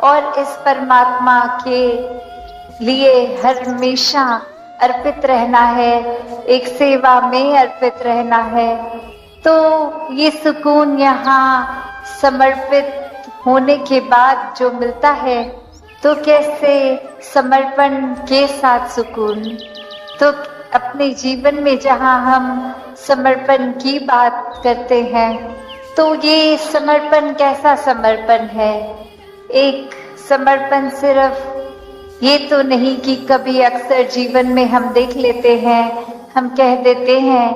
और इस परमात्मा के लिए हर हमेशा अर्पित रहना है, एक सेवा में अर्पित रहना है। तो ये सुकून यहाँ समर्पित होने के बाद जो मिलता है, तो कैसे समर्पण के साथ सुकून। तो अपने जीवन में जहाँ हम समर्पण की बात करते हैं, तो ये समर्पण कैसा समर्पण है? एक समर्पण सिर्फ ये तो नहीं कि कभी अक्सर जीवन में हम देख लेते हैं, हम कह देते हैं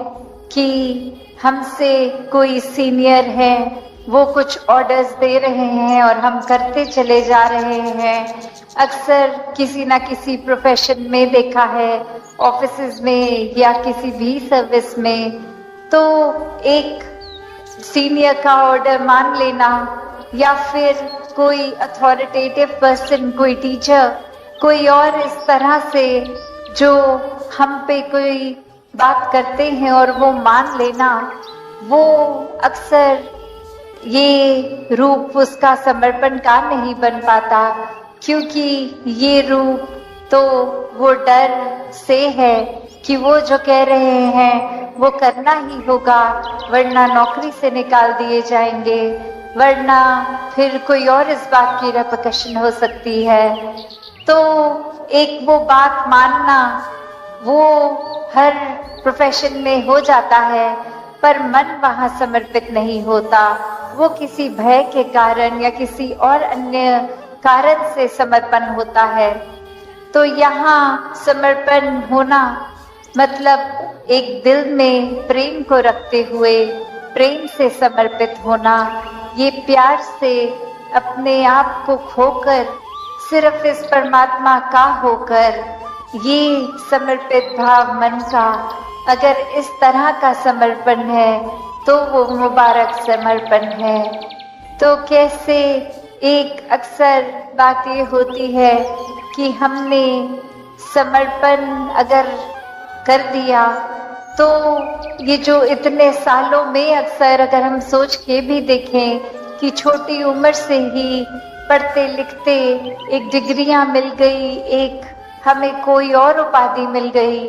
कि हमसे कोई सीनियर है, वो कुछ ऑर्डर्स दे रहे हैं और हम करते चले जा रहे हैं। अक्सर किसी ना किसी प्रोफेशन में देखा है, ऑफिसेज में या किसी भी सर्विस में, तो एक सीनियर का ऑर्डर मान लेना या फिर कोई अथॉरिटेटिव पर्सन, कोई टीचर, कोई और इस तरह से जो हम पे कोई बात करते हैं और वो मान लेना, वो अक्सर ये रूप उसका समर्पण का नहीं बन पाता, क्योंकि ये रूप तो वो डर से है कि वो जो कह रहे हैं वो करना ही होगा, वरना नौकरी से निकाल दिए जाएंगे, वरना फिर कोई और इस बात की रेपरकशन हो सकती है। तो एक वो बात मानना वो हर प्रोफेशन में हो जाता है, पर मन वहाँ समर्पित नहीं होता, वो किसी भय के कारण या किसी और अन्य कारण से समर्पण होता है। तो यहाँ समर्पण होना मतलब एक दिल में प्रेम को रखते हुए प्रेम से समर्पित होना, ये प्यार से अपने आप को खोकर सिर्फ इस परमात्मा का होकर, ये समर्पित भाव मन का अगर इस तरह का समर्पण है तो वो मुबारक समर्पण है। तो कैसे एक अक्सर बात ये होती है कि हमने समर्पण अगर कर दिया तो ये जो इतने सालों में अक्सर अगर हम सोच के भी देखें कि छोटी उम्र से ही पढ़ते लिखते एक डिग्रियां मिल गई, एक हमें कोई और उपाधि मिल गई,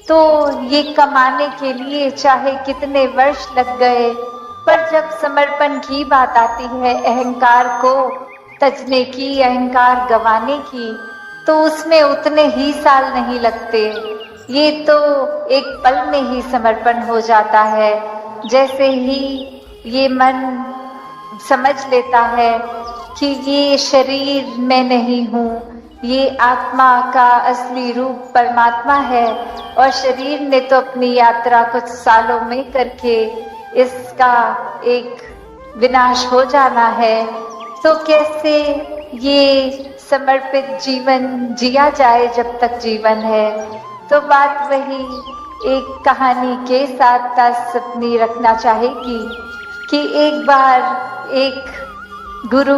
तो ये कमाने के लिए चाहे कितने वर्ष लग गए, पर जब समर्पण की बात आती है, अहंकार को तजने की, अहंकार गंवाने की, तो उसमें उतने ही साल नहीं लगते। ये तो एक पल में ही समर्पण हो जाता है। जैसे ही ये मन समझ लेता है कि ये शरीर मैं नहीं हूँ, ये आत्मा का असली रूप परमात्मा है और शरीर ने तो अपनी यात्रा कुछ सालों में करके इसका एक विनाश हो जाना है, तो कैसे ये समर्पित जीवन जिया जाए जब तक जीवन है। तो बात वही एक कहानी के साथ तास अपनी रखना चाहेगी कि एक बार एक गुरु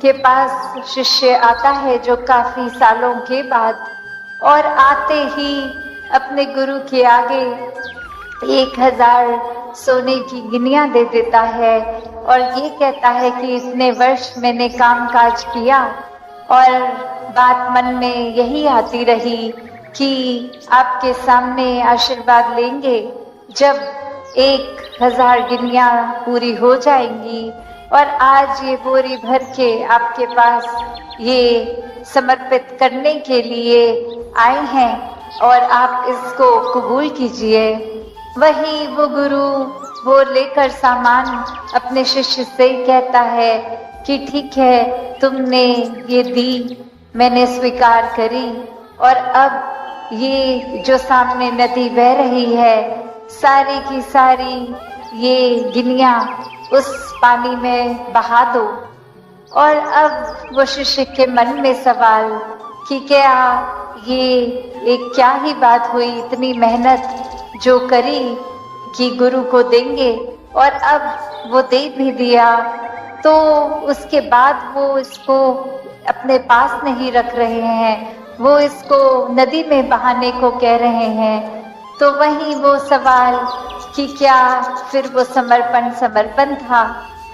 के पास शिष्य आता है जो काफी सालों के बाद, और आते ही अपने गुरु के आगे 1000 सोने की गिनियां दे देता है और ये कहता है कि इतने वर्ष मैंने काम काज किया और बात मन में यही आती रही कि आपके सामने आशीर्वाद लेंगे जब 1000 गिनियां पूरी हो जाएंगी, और आज ये बोरी भर के आपके पास ये समर्पित करने के लिए आए हैं और आप इसको कबूल कीजिए। वही वो गुरु वो लेकर सामान अपने शिष्य से कहता है कि ठीक है, तुमने ये दी, मैंने स्वीकार करी, और अब ये जो सामने नदी बह रही है, सारी की सारी ये गिनिया उस पानी में बहा दो। और अब वो शिष्य के मन में सवाल कि क्या ये एक क्या ही बात हुई, इतनी मेहनत जो करी कि गुरु को देंगे, और अब वो दे भी दिया, तो उसके बाद वो इसको अपने पास नहीं रख रहे हैं, वो इसको नदी में बहाने को कह रहे हैं। तो वही वो सवाल कि क्या फिर वो समर्पण था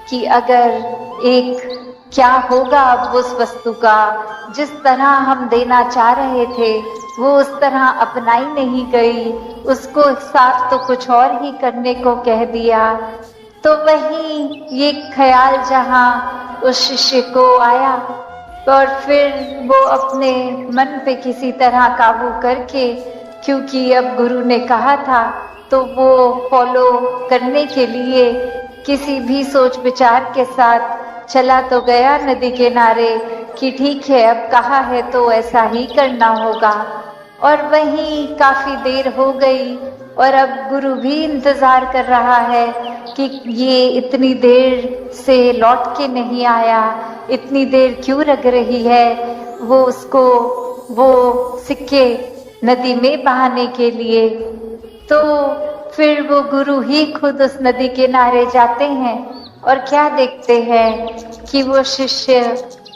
कि अगर एक क्या होगा अब उस वस्तु का, जिस तरह हम देना चाह रहे थे वो उस तरह अपनाई नहीं गई, उसको साथ तो कुछ और ही करने को कह दिया। तो वही ये ख्याल जहाँ उस शिष्य को आया, और फिर वो अपने मन पे किसी तरह काबू करके, क्योंकि अब गुरु ने कहा था तो वो फॉलो करने के लिए किसी भी सोच विचार के साथ चला तो गया नदी किनारे कि ठीक है, अब कहा है तो ऐसा ही करना होगा। और वहीं काफी देर हो गई और अब गुरु भी इंतजार कर रहा है कि ये इतनी देर से लौट के नहीं आया, इतनी देर क्यों लग रही है वो उसको वो सिक्के नदी में बहाने के लिए। तो फिर वो गुरु ही खुद उस नदी किनारे जाते हैं और क्या देखते हैं कि वो शिष्य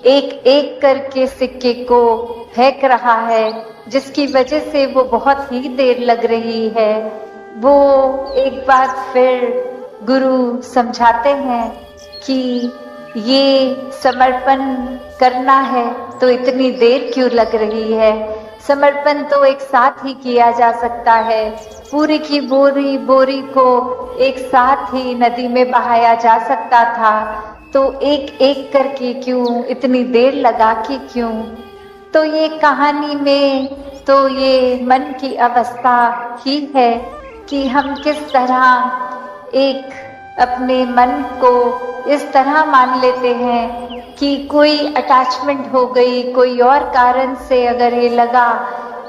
एक एक करके सिक्के को फेंक रहा है, जिसकी वजह से वो बहुत ही देर लग रही है। वो एक बार फिर गुरु समझाते हैं कि ये समर्पण करना है तो इतनी देर क्यों लग रही है, समर्पण तो एक साथ ही किया जा सकता है, पूरी की बोरी को एक साथ ही नदी में बहाया जा सकता था, तो एक एक करके क्यों, इतनी देर लगा के क्यों। तो ये कहानी में तो ये मन की अवस्था ही है कि हम किस तरह एक अपने मन को इस तरह मान लेते हैं कि कोई अटैचमेंट हो गई, कोई और कारण से अगर ये लगा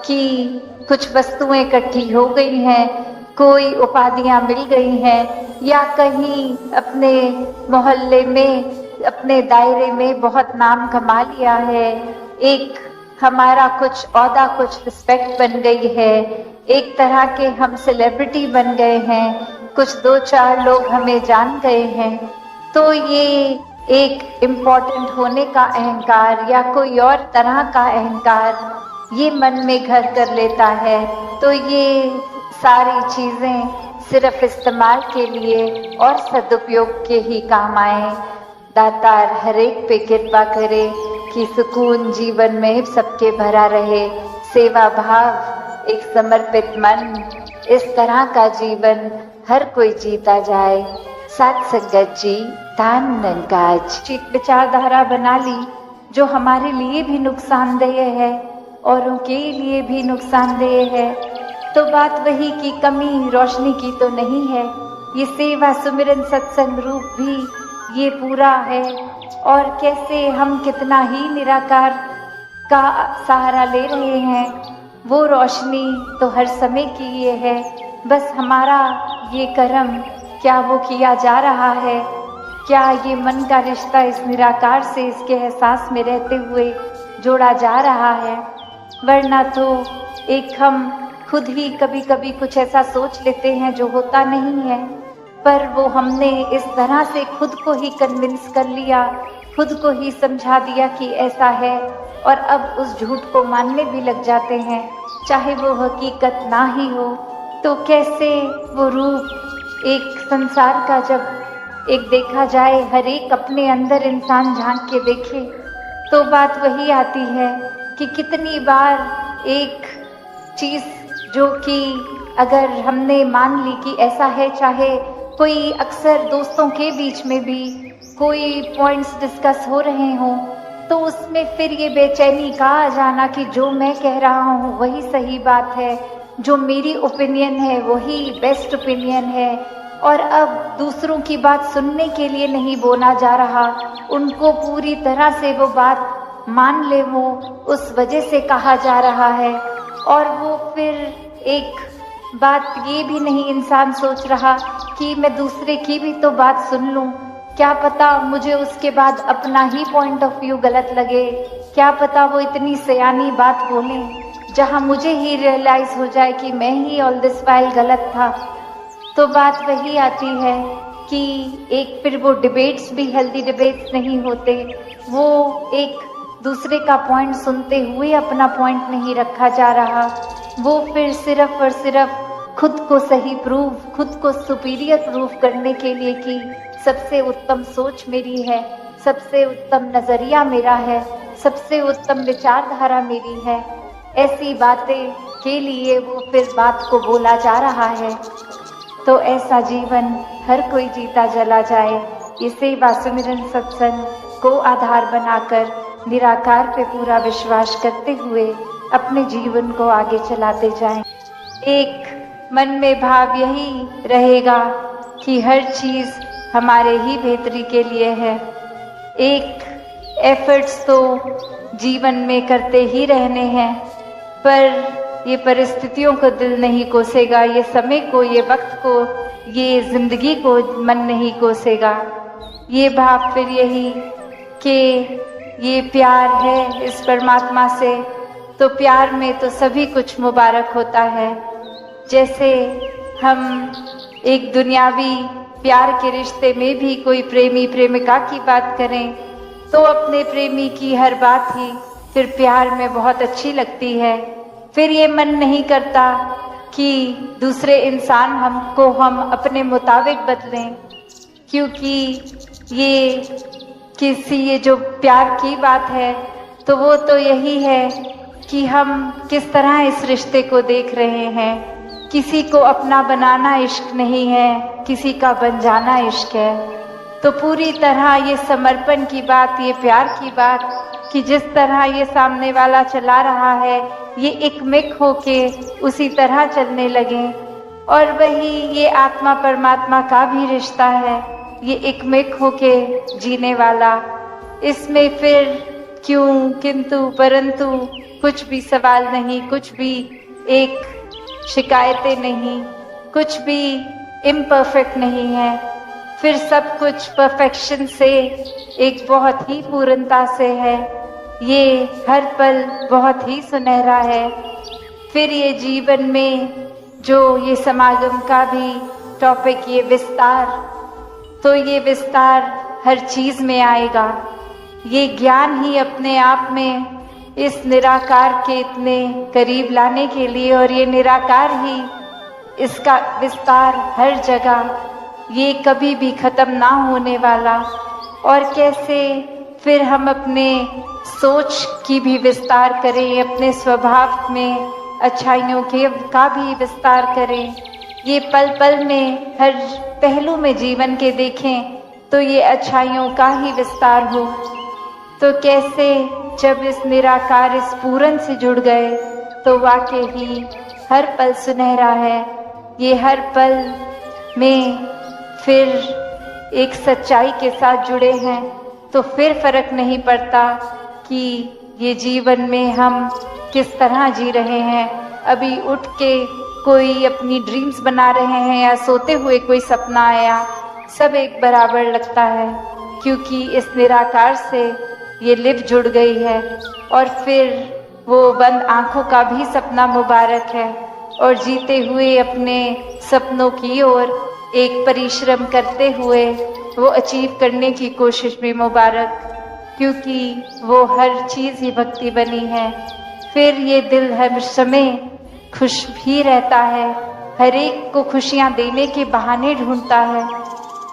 कि कुछ वस्तुएं इकट्ठी हो गई हैं, कोई उपाधियां मिल गई हैं, या कहीं अपने मोहल्ले में, अपने दायरे में बहुत नाम कमा लिया है, एक हमारा कुछ औहदा, कुछ रिस्पेक्ट बन गई है, एक तरह के हम सेलिब्रिटी बन गए हैं, कुछ 2-4 लोग हमें जान गए हैं, तो ये एक इम्पोर्टेंट होने का अहंकार या कोई और तरह का अहंकार ये मन में घर कर लेता है। तो ये सारी चीजें सिर्फ इस्तेमाल के लिए और सदुपयोग के ही काम आए। दातार हर एक पे कृपा करे कि सुकून जीवन में सबके भरा रहे, सेवा भाव, एक समर्पित मन, इस तरह का जीवन हर कोई जीता जाए। साथ संगत जी, दान नंगाज चित विचारधारा बना ली जो हमारे लिए भी नुकसानदेह है, औरों के लिए भी नुकसानदेह है, तो बात वही की कमी रोशनी की तो नहीं है। ये सेवा सुमिरन सत्संग रूप भी ये पूरा है, और कैसे हम कितना ही निराकार का सहारा ले रहे हैं, वो रोशनी तो हर समय की ये है, बस हमारा ये कर्म क्या वो किया जा रहा है, क्या ये मन का रिश्ता इस निराकार से इसके एहसास में रहते हुए जोड़ा जा रहा है। वरना तो एक हम खुद ही कभी कभी कुछ ऐसा सोच लेते हैं जो होता नहीं है, पर वो हमने इस तरह से खुद को ही कन्विंस कर लिया, खुद को ही समझा दिया कि ऐसा है, और अब उस झूठ को मानने भी लग जाते हैं, चाहे वो हकीकत ना ही हो। तो कैसे वो रूप एक संसार का जब एक देखा जाए, हर एक अपने अंदर इंसान झांक के देखे, तो बात वही आती है कि कितनी बार एक चीज़ जो कि अगर हमने मान ली कि ऐसा है, चाहे कोई अक्सर दोस्तों के बीच में भी कोई पॉइंट्स डिस्कस हो रहे हों, तो उसमें फिर ये बेचैनी का आ जाना कि जो मैं कह रहा हूँ वही सही बात है, जो मेरी ओपिनियन है वही बेस्ट ओपिनियन है, और अब दूसरों की बात सुनने के लिए नहीं बोला जा रहा, उनको पूरी तरह से वो बात मान ले, वो उस वजह से कहा जा रहा है। और वो फिर एक बात ये भी नहीं इंसान सोच रहा कि मैं दूसरे की भी तो बात सुन लूं, क्या पता मुझे उसके बाद अपना ही पॉइंट ऑफ व्यू गलत लगे, क्या पता वो इतनी सयानी बात बोले जहां मुझे ही रियलाइज हो जाए कि मैं ही ऑल दिस वाइल गलत था। तो बात वही आती है कि एक फिर वो डिबेट्स भी हेल्दी डिबेट्स नहीं होते, वो एक दूसरे का पॉइंट सुनते हुए अपना पॉइंट नहीं रखा जा रहा, वो फिर सिर्फ और सिर्फ खुद को सही प्रूव, खुद को सुपीरियर प्रूव करने के लिए कि सबसे उत्तम सोच मेरी है, सबसे उत्तम नज़रिया मेरा है, सबसे उत्तम विचारधारा मेरी है, ऐसी बातें के लिए वो फिर बात को बोला जा रहा है। तो ऐसा जीवन हर कोई जीता चला जाए, ये सेवा सुमिरन सत्संग को आधार बनाकर निराकार पे पूरा विश्वास करते हुए अपने जीवन को आगे चलाते जाएं। एक मन में भाव यही रहेगा कि हर चीज़ हमारे ही बेहतरी के लिए है। एक एफर्ट्स तो जीवन में करते ही रहने हैं, पर ये परिस्थितियों को दिल नहीं कोसेगा, ये समय को, ये वक्त को, ये जिंदगी को मन नहीं कोसेगा। ये भाव फिर यही कि ये प्यार है इस परमात्मा से, तो प्यार में तो सभी कुछ मुबारक होता है। जैसे हम एक दुनियावी प्यार के रिश्ते में भी कोई प्रेमी प्रेमिका की बात करें तो अपने प्रेमी की हर बात ही फिर प्यार में बहुत अच्छी लगती है। फिर ये मन नहीं करता कि दूसरे इंसान हम अपने मुताबिक बदलें, क्योंकि ये जो प्यार की बात है तो वो तो यही है कि हम किस तरह इस रिश्ते को देख रहे हैं। किसी को अपना बनाना इश्क नहीं है, किसी का बन जाना इश्क है। तो पूरी तरह ये समर्पण की बात, ये प्यार की बात कि जिस तरह ये सामने वाला चला रहा है ये एकमिक होके उसी तरह चलने लगे। और वही ये आत्मा परमात्मा का भी रिश्ता है, ये एकमिक होके जीने वाला। इसमें फिर क्यों, किंतु, परंतु कुछ भी सवाल नहीं, कुछ भी एक शिकायतें नहीं, कुछ भी इम्परफेक्ट नहीं है। फिर सब कुछ परफेक्शन से, एक बहुत ही पूर्णता से है। ये हर पल बहुत ही सुनहरा है। फिर ये जीवन में जो ये समागम का भी टॉपिक, ये विस्तार, तो ये विस्तार हर चीज़ में आएगा। ये ज्ञान ही अपने आप में इस निराकार के इतने करीब लाने के लिए, और ये निराकार ही इसका विस्तार हर जगह, ये कभी भी ख़त्म ना होने वाला। और कैसे फिर हम अपने सोच की भी विस्तार करें, अपने स्वभाव में अच्छाइयों के का भी विस्तार करें, ये पल पल में हर पहलू में जीवन के देखें तो ये अच्छाइयों का ही विस्तार हो। तो कैसे जब इस निराकार, इस पूरन से जुड़ गए तो वाकई ही हर पल सुनहरा है। ये हर पल में फिर एक सच्चाई के साथ जुड़े हैं, तो फिर फर्क नहीं पड़ता कि ये जीवन में हम किस तरह जी रहे हैं। अभी उठ के कोई अपनी ड्रीम्स बना रहे हैं या सोते हुए कोई सपना आया, सब एक बराबर लगता है, क्योंकि इस निराकार से ये लिप जुड़ गई है। और फिर वो बंद आँखों का भी सपना मुबारक है, और जीते हुए अपने सपनों की ओर एक परिश्रम करते हुए वो अचीव करने की कोशिश भी मुबारक, क्योंकि वो हर चीज़ ही भक्ति बनी है। फिर ये दिल हर समय खुश भी रहता है, हर एक को खुशियाँ देने के बहाने ढूंढता है।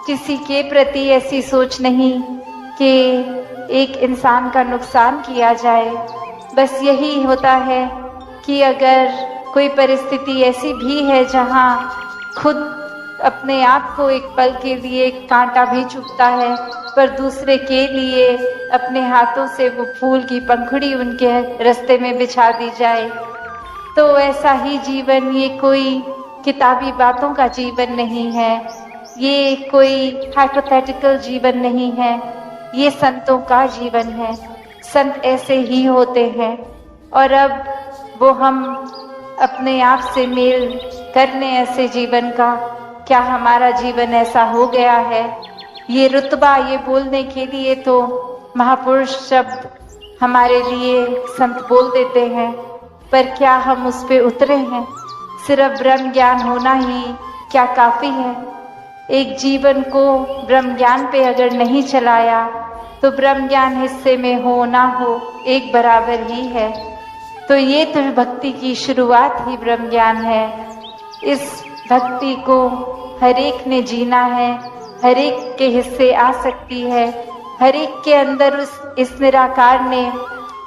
किसी के प्रति ऐसी सोच नहीं कि एक इंसान का नुकसान किया जाए। बस यही होता है कि अगर कोई परिस्थिति ऐसी भी है जहाँ खुद अपने आप को एक पल के लिए एक कांटा भी चुभता है, पर दूसरे के लिए अपने हाथों से वो फूल की पंखुड़ी उनके रास्ते में बिछा दी जाए, तो ऐसा ही जीवन, ये कोई किताबी बातों का जीवन नहीं है। ये कोई हाइपोथेटिकल जीवन नहीं है, ये संतों का जीवन है। संत ऐसे ही होते हैं। और अब वो हम अपने आप से मेल करने ऐसे जीवन का, क्या हमारा जीवन ऐसा हो गया है? ये रुतबा, ये बोलने के लिए तो महापुरुष शब्द हमारे लिए संत बोल देते हैं, पर क्या हम उस पे उतरे हैं? सिर्फ ब्रह्म ज्ञान होना ही क्या काफ़ी है? एक जीवन को ब्रह्म ज्ञान पे अगर नहीं चलाया तो ब्रह्म ज्ञान हिस्से में हो ना हो एक बराबर ही है। तो ये तो भक्ति की शुरुआत ही ब्रह्म ज्ञान है। इस भक्ति को हर एक ने जीना है, हर एक के हिस्से आ सकती है, हर एक के अंदर इस निराकार ने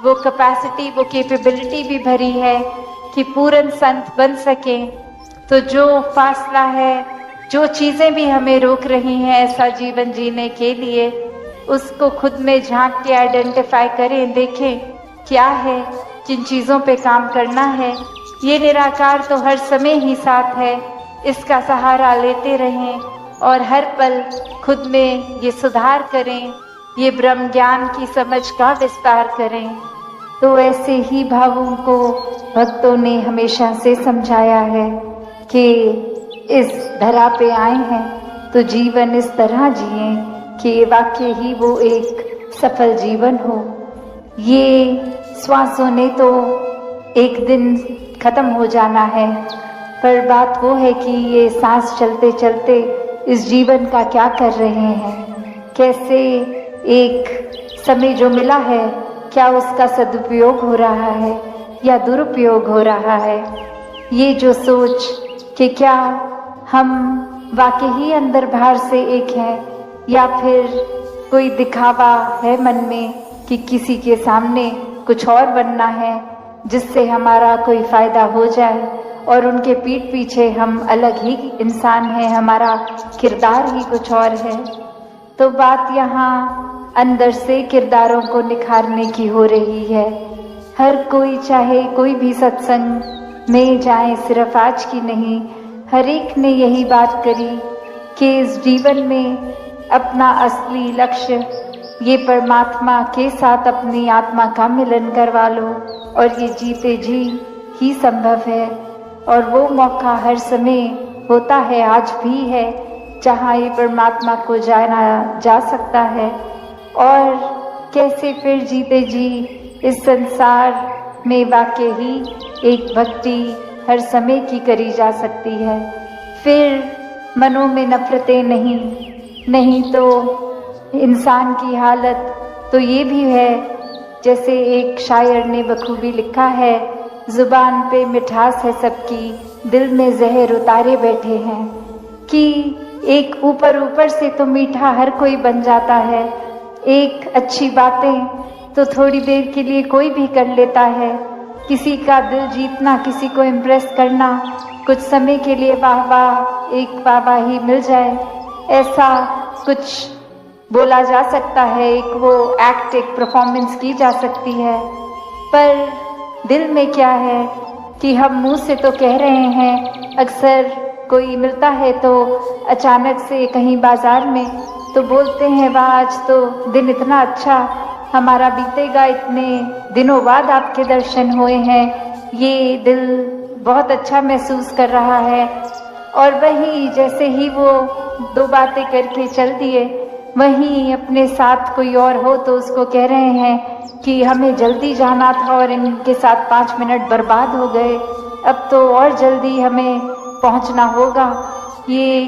वो कैपेसिटी, वो कैपेबिलिटी भी भरी है कि पूर्ण संत बन सके। तो जो फासला है, जो चीज़ें भी हमें रोक रही हैं ऐसा जीवन जीने के लिए, उसको खुद में झांक के आइडेंटिफाई करें, देखें क्या है, किन चीज़ों पे काम करना है। ये निराकार तो हर समय ही साथ है, इसका सहारा लेते रहें और हर पल खुद में ये सुधार करें, ये ब्रह्म ज्ञान की समझ का विस्तार करें। तो ऐसे ही भावों को भक्तों ने हमेशा से समझाया है कि इस धरा पे आए हैं तो जीवन इस तरह जिएं कि वाकई ही वो एक सफल जीवन हो। ये श्वासों ने तो एक दिन खत्म हो जाना है, पर बात वो है कि ये सांस चलते चलते इस जीवन का क्या कर रहे हैं, कैसे एक समय जो मिला है क्या उसका सदुपयोग हो रहा है या दुरुपयोग हो रहा है। ये जो सोच कि क्या हम वाकई ही अंदर बाहर से एक हैं या फिर कोई दिखावा है मन में कि किसी के सामने कुछ और बनना है जिससे हमारा कोई फ़ायदा हो जाए और उनके पीठ पीछे हम अलग ही इंसान हैं, हमारा किरदार ही कुछ और है। तो बात यहाँ अंदर से किरदारों को निखारने की हो रही है। हर कोई चाहे कोई भी सत्संग में जाए, सिर्फ आज की नहीं, हर एक ने यही बात करी कि इस जीवन में अपना असली लक्ष्य ये परमात्मा के साथ अपनी आत्मा का मिलन करवा लो और ये जीते जी ही संभव है। और वो मौका हर समय होता है, आज भी है, जहाँ ये परमात्मा को जाना जा सकता है। और कैसे फिर जीते जी इस संसार में वाकई ही एक भक्ति हर समय की करी जा सकती है। फिर मनों में नफरतें नहीं तो इंसान की हालत तो ये भी है, जैसे एक शायर ने बखूबी लिखा है, जुबान पे मिठास है सबकी, दिल में जहर उतारे बैठे हैं। कि एक ऊपर से तो मीठा हर कोई बन जाता है, एक अच्छी बातें तो थोड़ी देर के लिए कोई भी कर लेता है, किसी का दिल जीतना, किसी को इम्प्रेस करना, कुछ समय के लिए वाह एक वाहवाही मिल जाए, ऐसा कुछ बोला जा सकता है, एक वो एक्ट, एक परफॉर्मेंस की जा सकती है। पर दिल में क्या है कि हम मुंह से तो कह रहे हैं, अक्सर कोई मिलता है तो अचानक से कहीं बाजार में तो बोलते हैं, वाह आज तो दिन इतना अच्छा हमारा बीतेगा, इतने दिनों बाद आपके दर्शन हुए हैं, ये दिल बहुत अच्छा महसूस कर रहा है। और वही जैसे ही वो दो बातें करके चल दिए, वहीं अपने साथ कोई और हो तो उसको कह रहे हैं कि हमें जल्दी जाना था और इनके साथ 5 मिनट बर्बाद हो गए, अब तो और जल्दी हमें पहुंचना होगा, ये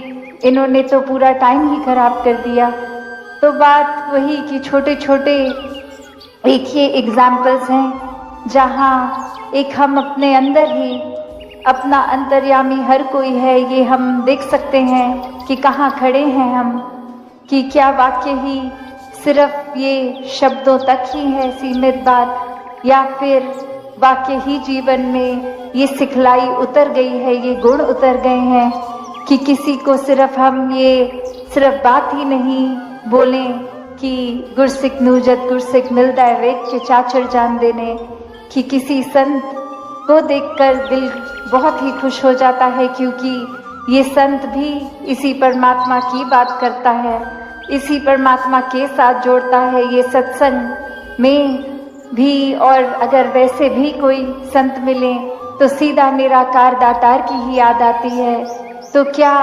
इन्होंने तो पूरा टाइम ही खराब कर दिया। तो बात वही कि छोटे छोटे एक ये एग्जाम्पल्स हैं जहाँ एक हम अपने अंदर ही अपना अंतर्यामी हर कोई है, ये हम देख सकते हैं कि कहाँ खड़े हैं हम, कि क्या वाकई ही सिर्फ ये शब्दों तक ही है सीमित बात, या फिर वाकई ही जीवन में ये सिखलाई उतर गई है, ये गुण उतर गए हैं कि किसी को सिर्फ हम ये सिर्फ बात ही नहीं बोलें कि गुरसिक नूजत गुरसिक मिलदा है वेख के चाचर जान देने, कि किसी संत को देखकर दिल बहुत ही खुश हो जाता है, क्योंकि ये संत भी इसी परमात्मा की बात करता है, इसी परमात्मा के साथ जोड़ता है। ये सत्संग में भी, और अगर वैसे भी कोई संत मिले तो सीधा निराकार दातार की ही याद आती है। तो क्या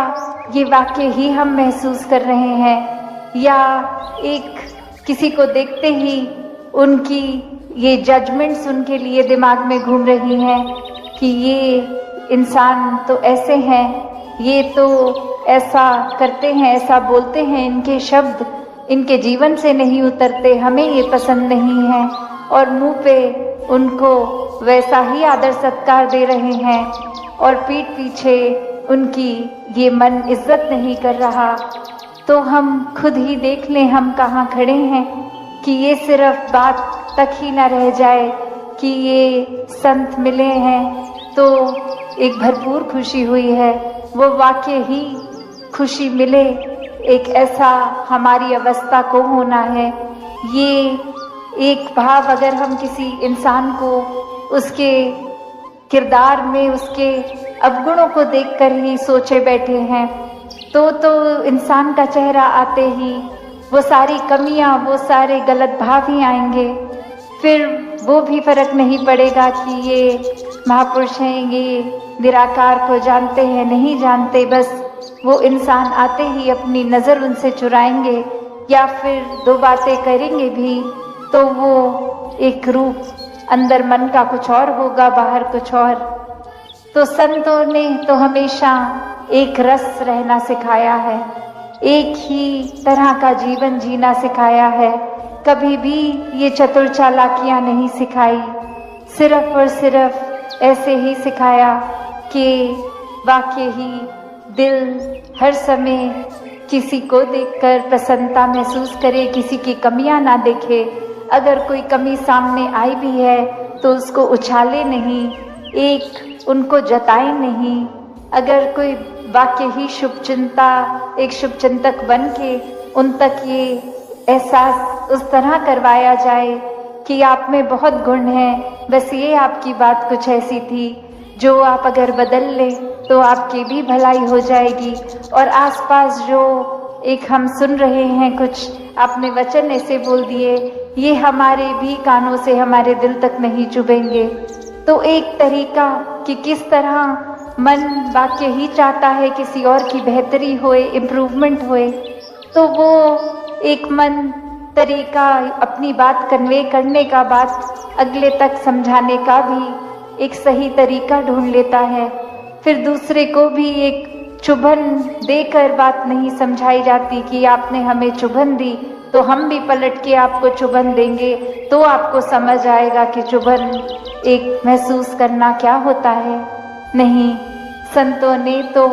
ये वाक्य ही हम महसूस कर रहे हैं, या एक किसी को देखते ही उनकी ये जजमेंट्स उनके लिए दिमाग में घूम रही हैं कि ये इंसान तो ऐसे हैं, ये तो ऐसा करते हैं, ऐसा बोलते हैं, इनके शब्द इनके जीवन से नहीं उतरते, हमें ये पसंद नहीं है, और मुंह पे उनको वैसा ही आदर सत्कार दे रहे हैं और पीठ पीछे उनकी ये मन इज्जत नहीं कर रहा। तो हम खुद ही देख लें हम कहाँ खड़े हैं, कि ये सिर्फ बात तक ही ना रह जाए कि ये संत मिले हैं तो एक भरपूर खुशी हुई है, वो वाकई ही खुशी मिले, एक ऐसा हमारी अवस्था को होना है। ये एक भाव अगर हम किसी इंसान को उसके किरदार में उसके अवगुणों को देखकर ही सोचे बैठे हैं तो इंसान का चेहरा आते ही वो सारी कमियां, वो सारे गलत भाव ही आएंगे। फिर वो भी फर्क नहीं पड़ेगा कि ये महापुरुष हैं, ये निराकार को जानते हैं नहीं जानते, बस वो इंसान आते ही अपनी नज़र उनसे चुराएंगे या फिर दो बातें करेंगे भी तो वो एक रूप, अंदर मन का कुछ और होगा, बाहर कुछ और। तो संतों ने तो हमेशा एक रस रहना सिखाया है, एक ही तरह का जीवन जीना सिखाया है, कभी भी ये चतुर चालाकियां नहीं सिखाई, सिर्फ और सिर्फ ऐसे ही सिखाया कि वाकई ही दिल हर समय किसी को देखकर प्रसन्नता महसूस करे, किसी की कमियां ना देखे, अगर कोई कमी सामने आई भी है तो उसको उछाले नहीं, एक उनको जताए नहीं। अगर कोई वाकई ही शुभचिंता, एक शुभचिंतक बन के उन तक ये एहसास उस तरह करवाया जाए कि आप में बहुत गुण हैं, बस ये आपकी बात कुछ ऐसी थी जो आप अगर बदल ले तो आपकी भी भलाई हो जाएगी। और आसपास जो एक हम सुन रहे हैं, कुछ आपने वचन ऐसे बोल दिए, ये हमारे भी कानों से हमारे दिल तक नहीं चुभेंगे। तो एक तरीका कि किस तरह मन वाक्य ही चाहता है किसी और की बेहतरी होए, इम्प्रूवमेंट होए, तो वो एक मन तरीका अपनी बात कन्वे करने का, बात अगले तक समझाने का भी एक सही तरीका ढूंढ लेता है। फिर दूसरे को भी एक चुभन देकर बात नहीं समझाई जाती कि आपने हमें चुभन दी तो हम भी पलट के आपको चुभन देंगे, तो आपको समझ आएगा कि चुभन एक महसूस करना क्या होता है। नहीं, संतों ने तो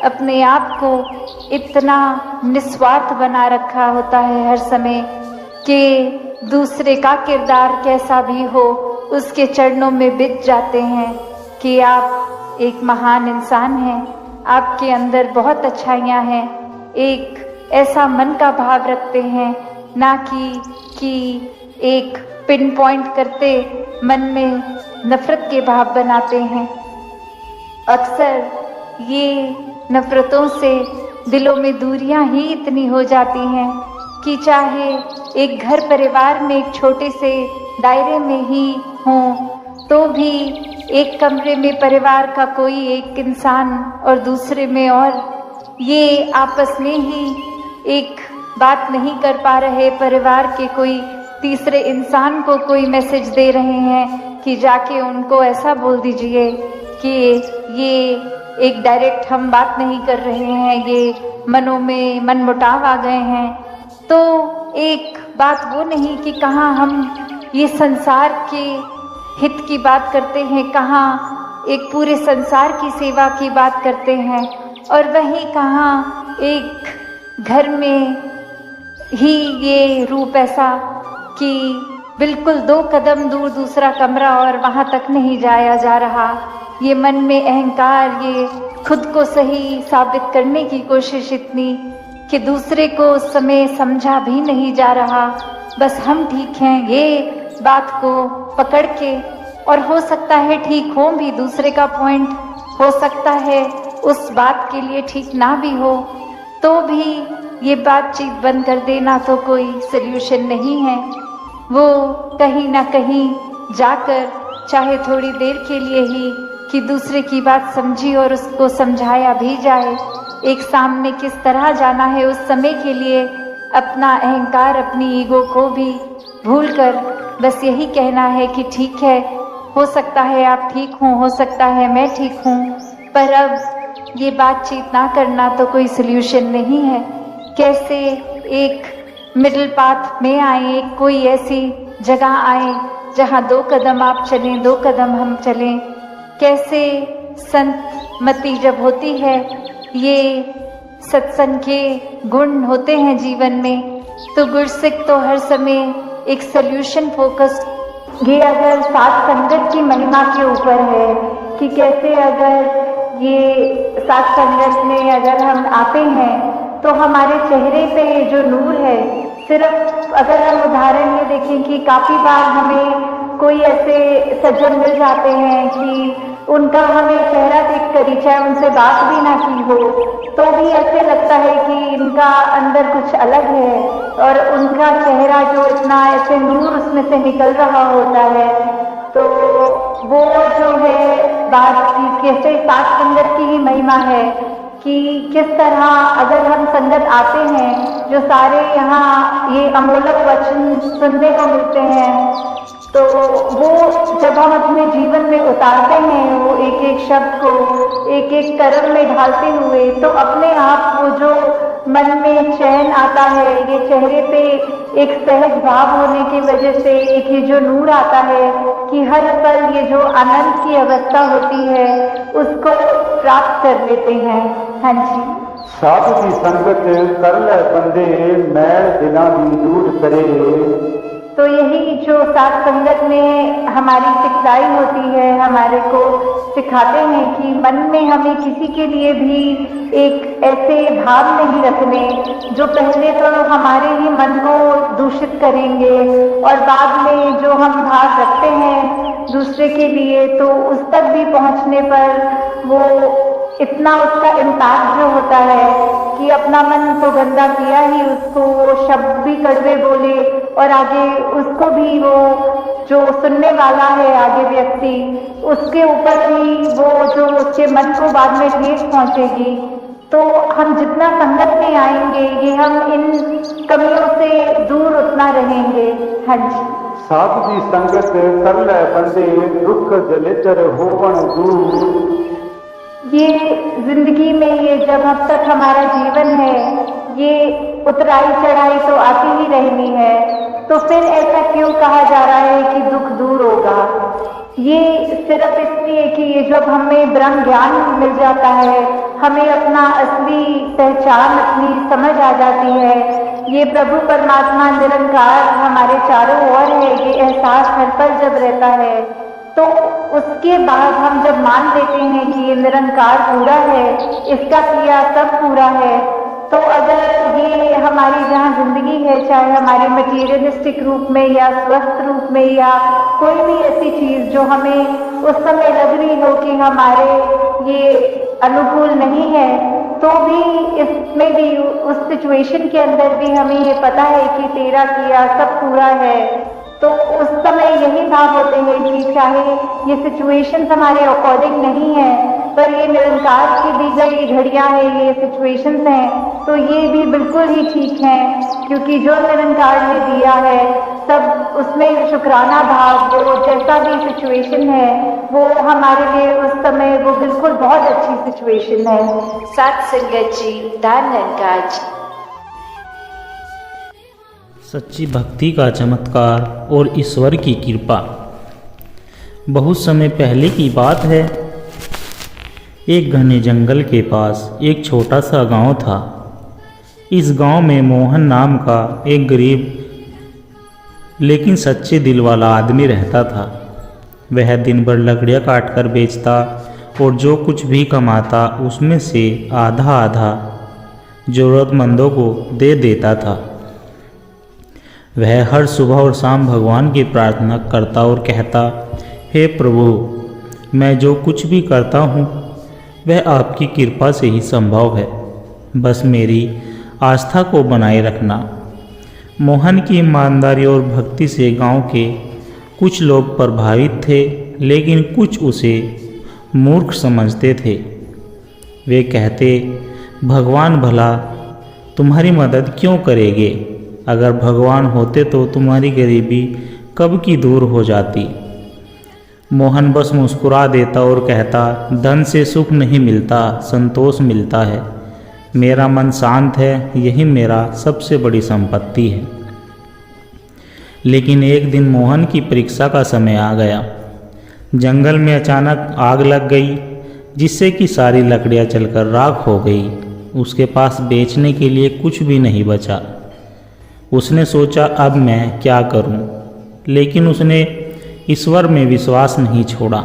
अपने आप को इतना निस्वार्थ बना रखा होता है हर समय कि दूसरे का किरदार कैसा भी हो उसके चरणों में बिछ जाते हैं कि आप एक महान इंसान हैं, आपके अंदर बहुत अच्छाइयाँ हैं, एक ऐसा मन का भाव रखते हैं, ना कि एक पिन पॉइंट करते मन में नफरत के भाव बनाते हैं। अक्सर ये नफरतों से दिलों में दूरियां ही इतनी हो जाती हैं कि चाहे एक घर परिवार में एक छोटे से दायरे में ही हों तो भी एक कमरे में परिवार का कोई एक इंसान और दूसरे में और ये आपस में ही एक बात नहीं कर पा रहे, परिवार के कोई तीसरे इंसान को कोई मैसेज दे रहे हैं कि जाके उनको ऐसा बोल दीजिए कि ये एक डायरेक्ट हम बात नहीं कर रहे हैं, ये मनों में मनमुटाव आ गए हैं। तो एक बात वो नहीं कि कहाँ हम ये संसार के हित की बात करते हैं, कहाँ एक पूरे संसार की सेवा की बात करते हैं, और वहीं कहाँ एक घर में ही ये रूप ऐसा कि बिल्कुल 2 कदम दूर दूसरा कमरा और वहाँ तक नहीं जाया जा रहा। ये मन में अहंकार, ये खुद को सही साबित करने की कोशिश इतनी कि दूसरे को उस समय समझा भी नहीं जा रहा, बस हम ठीक हैं ये बात को पकड़ के। और हो सकता है ठीक हो भी दूसरे का पॉइंट, हो सकता है उस बात के लिए ठीक ना भी हो तो भी ये बातचीत बंद कर देना तो कोई सल्यूशन नहीं है। वो कहीं ना कहीं जाकर चाहे थोड़ी देर के लिए ही कि दूसरे की बात समझी और उसको समझाया भी जाए, एक सामने किस तरह जाना है उस समय के लिए अपना अहंकार अपनी ईगो को भी भूलकर बस यही कहना है कि ठीक है, हो सकता है आप ठीक हों, हो सकता है मैं ठीक हूँ, पर अब ये बातचीत ना करना तो कोई सल्यूशन नहीं है। कैसे एक मिडिल पाथ में आए, एक कोई ऐसी जगह आए जहाँ 2 कदम आप चलें 2 कदम हम चलें। कैसे संत मति जब होती है, ये सत्संग के गुण होते हैं जीवन में, तो गुरसिक तो हर समय एक सल्यूशन फोकस, ये अगर साथ संगत की महिमा के ऊपर है कि कैसे अगर ये साथ संगत में अगर हम आते हैं तो हमारे चेहरे पे जो नूर है, सिर्फ अगर हम उदाहरण ये देखें कि काफ़ी बार हमें कोई ऐसे सज्जन मिल जाते हैं कि उनका हमें चेहरा देख कर ही चाहे उनसे बात भी ना की हो तो भी ऐसे लगता है कि इनका अंदर कुछ अलग है और उनका चेहरा जो इतना ऐसे नूर उसमें से निकल रहा होता है। तो वो जो है बात की कैसे साथ संगत की ही महिमा है कि किस तरह अगर हम संगत आते हैं, जो सारे यहाँ ये अमूलक वचन सुनने को मिलते हैं, तो वो जब हम अपने जीवन में उतारते हैं, वो एक एक शब्द को एक एक कर्म में ढालते हुए, तो अपने आप वो जो मन में चैन आता है, ये चेहरे पे एक सहज भाव होने की वजह से एक ये जो नूर आता है कि हर पल ये जो आनंद की अवस्था होती है उसको प्राप्त कर लेते हैं। हाँ जी। साधु की संगत कर ले बंदे, मैल दिना भी दूर करे। तो यही जो साथ संगत में हमारी सिखाई होती है, हमारे को सिखाते हैं कि मन में हमें किसी के लिए भी एक ऐसे भाव नहीं रखने जो पहले तो हमारे ही मन को दूषित करेंगे और बाद में जो हम भाव रखते हैं दूसरे के लिए तो उस तक भी पहुंचने पर वो इतना उसका इम्पैक्ट जो होता है कि अपना मन तो गंदा किया ही, उसको वो शब्द भी कड़वे बोले और आगे उसको भी वो जो सुनने वाला है आगे व्यक्ति, उसके ऊपर भी वो जो उसके मन को बाद में ठेस पहुंचेगी। तो हम जितना संगत में आएंगे ये हम इन कमियों से दूर उतना रहेंगे। हाँ जी। साधु की संगत कर ले बंदे, दुख जलेचर होवन दूर। ये जिंदगी में ये जब अब तक हमारा जीवन है, ये उतराई चढ़ाई तो आती ही रहनी है, तो फिर ऐसा क्यों कहा जा रहा है कि दुख दूर होगा? ये सिर्फ इसलिए कि ये जब हमें ब्रह्म ज्ञान मिल जाता है, हमें अपना असली पहचान अपनी समझ आ जाती है, ये प्रभु परमात्मा निरंकार हमारे चारों ओर है, ये एहसास हर पल जब रहता है, तो उसके बाद हम जब मान लेते हैं कि ये निरंकार पूरा है, इसका किया सब पूरा है, तो अगर ये हमारी जहाँ जिंदगी है, चाहे हमारे मटीरियलिस्टिक रूप में या स्वस्थ रूप में या कोई भी ऐसी चीज जो हमें उस समय लग रही हो कि हमारे ये अनुकूल नहीं है, तो भी इसमें भी उस सिचुएशन के अंदर भी हमें ये पता है कि तेरा किया सब पूरा है, तो उस समय यही भाव होते हैं कि चाहे ये सिचुएशंस हमारे अकॉर्डिंग नहीं है, पर ये निरंकार की दी गई घड़ियां हैं, ये सिचुएशंस हैं, तो ये भी बिल्कुल ही ठीक हैं, क्योंकि जो निरंकार ने दिया है सब उसमें शुक्राना भाव, वो जैसा भी सिचुएशन है वो हमारे लिए उस समय वो बिल्कुल बहुत अच्छी सिचुएशन है। साथ संगत जी, धन्यवाद जी। सच्ची भक्ति का चमत्कार और ईश्वर की कृपा। बहुत समय पहले की बात है, एक घने जंगल के पास एक छोटा सा गांव था। इस गांव में मोहन नाम का एक गरीब लेकिन सच्चे दिल वाला आदमी रहता था। वह दिन भर लकड़ियाँ काट कर बेचता और जो कुछ भी कमाता उसमें से आधा आधा ज़रूरतमंदों को दे देता था। वह हर सुबह और शाम भगवान की प्रार्थना करता और कहता, हे प्रभु, मैं जो कुछ भी करता हूँ वह आपकी कृपा से ही संभव है। बस मेरी आस्था को बनाए रखना। मोहन की ईमानदारी और भक्ति से गांव के कुछ लोग प्रभावित थे, लेकिन कुछ उसे मूर्ख समझते थे। वे कहते, भगवान भला तुम्हारी मदद क्यों करेंगे? अगर भगवान होते तो तुम्हारी गरीबी कब की दूर हो जाती। मोहन बस मुस्कुरा देता और कहता, धन से सुख नहीं मिलता, संतोष मिलता है। मेरा मन शांत है, यही मेरा सबसे बड़ी संपत्ति है। लेकिन एक दिन मोहन की परीक्षा का समय आ गया। जंगल में अचानक आग लग गई, जिससे कि सारी लकड़ियां जलकर राख हो गई। उसके पास बेचने के लिए कुछ भी नहीं बचा। उसने सोचा, अब मैं क्या करूं? लेकिन उसने ईश्वर में विश्वास नहीं छोड़ा।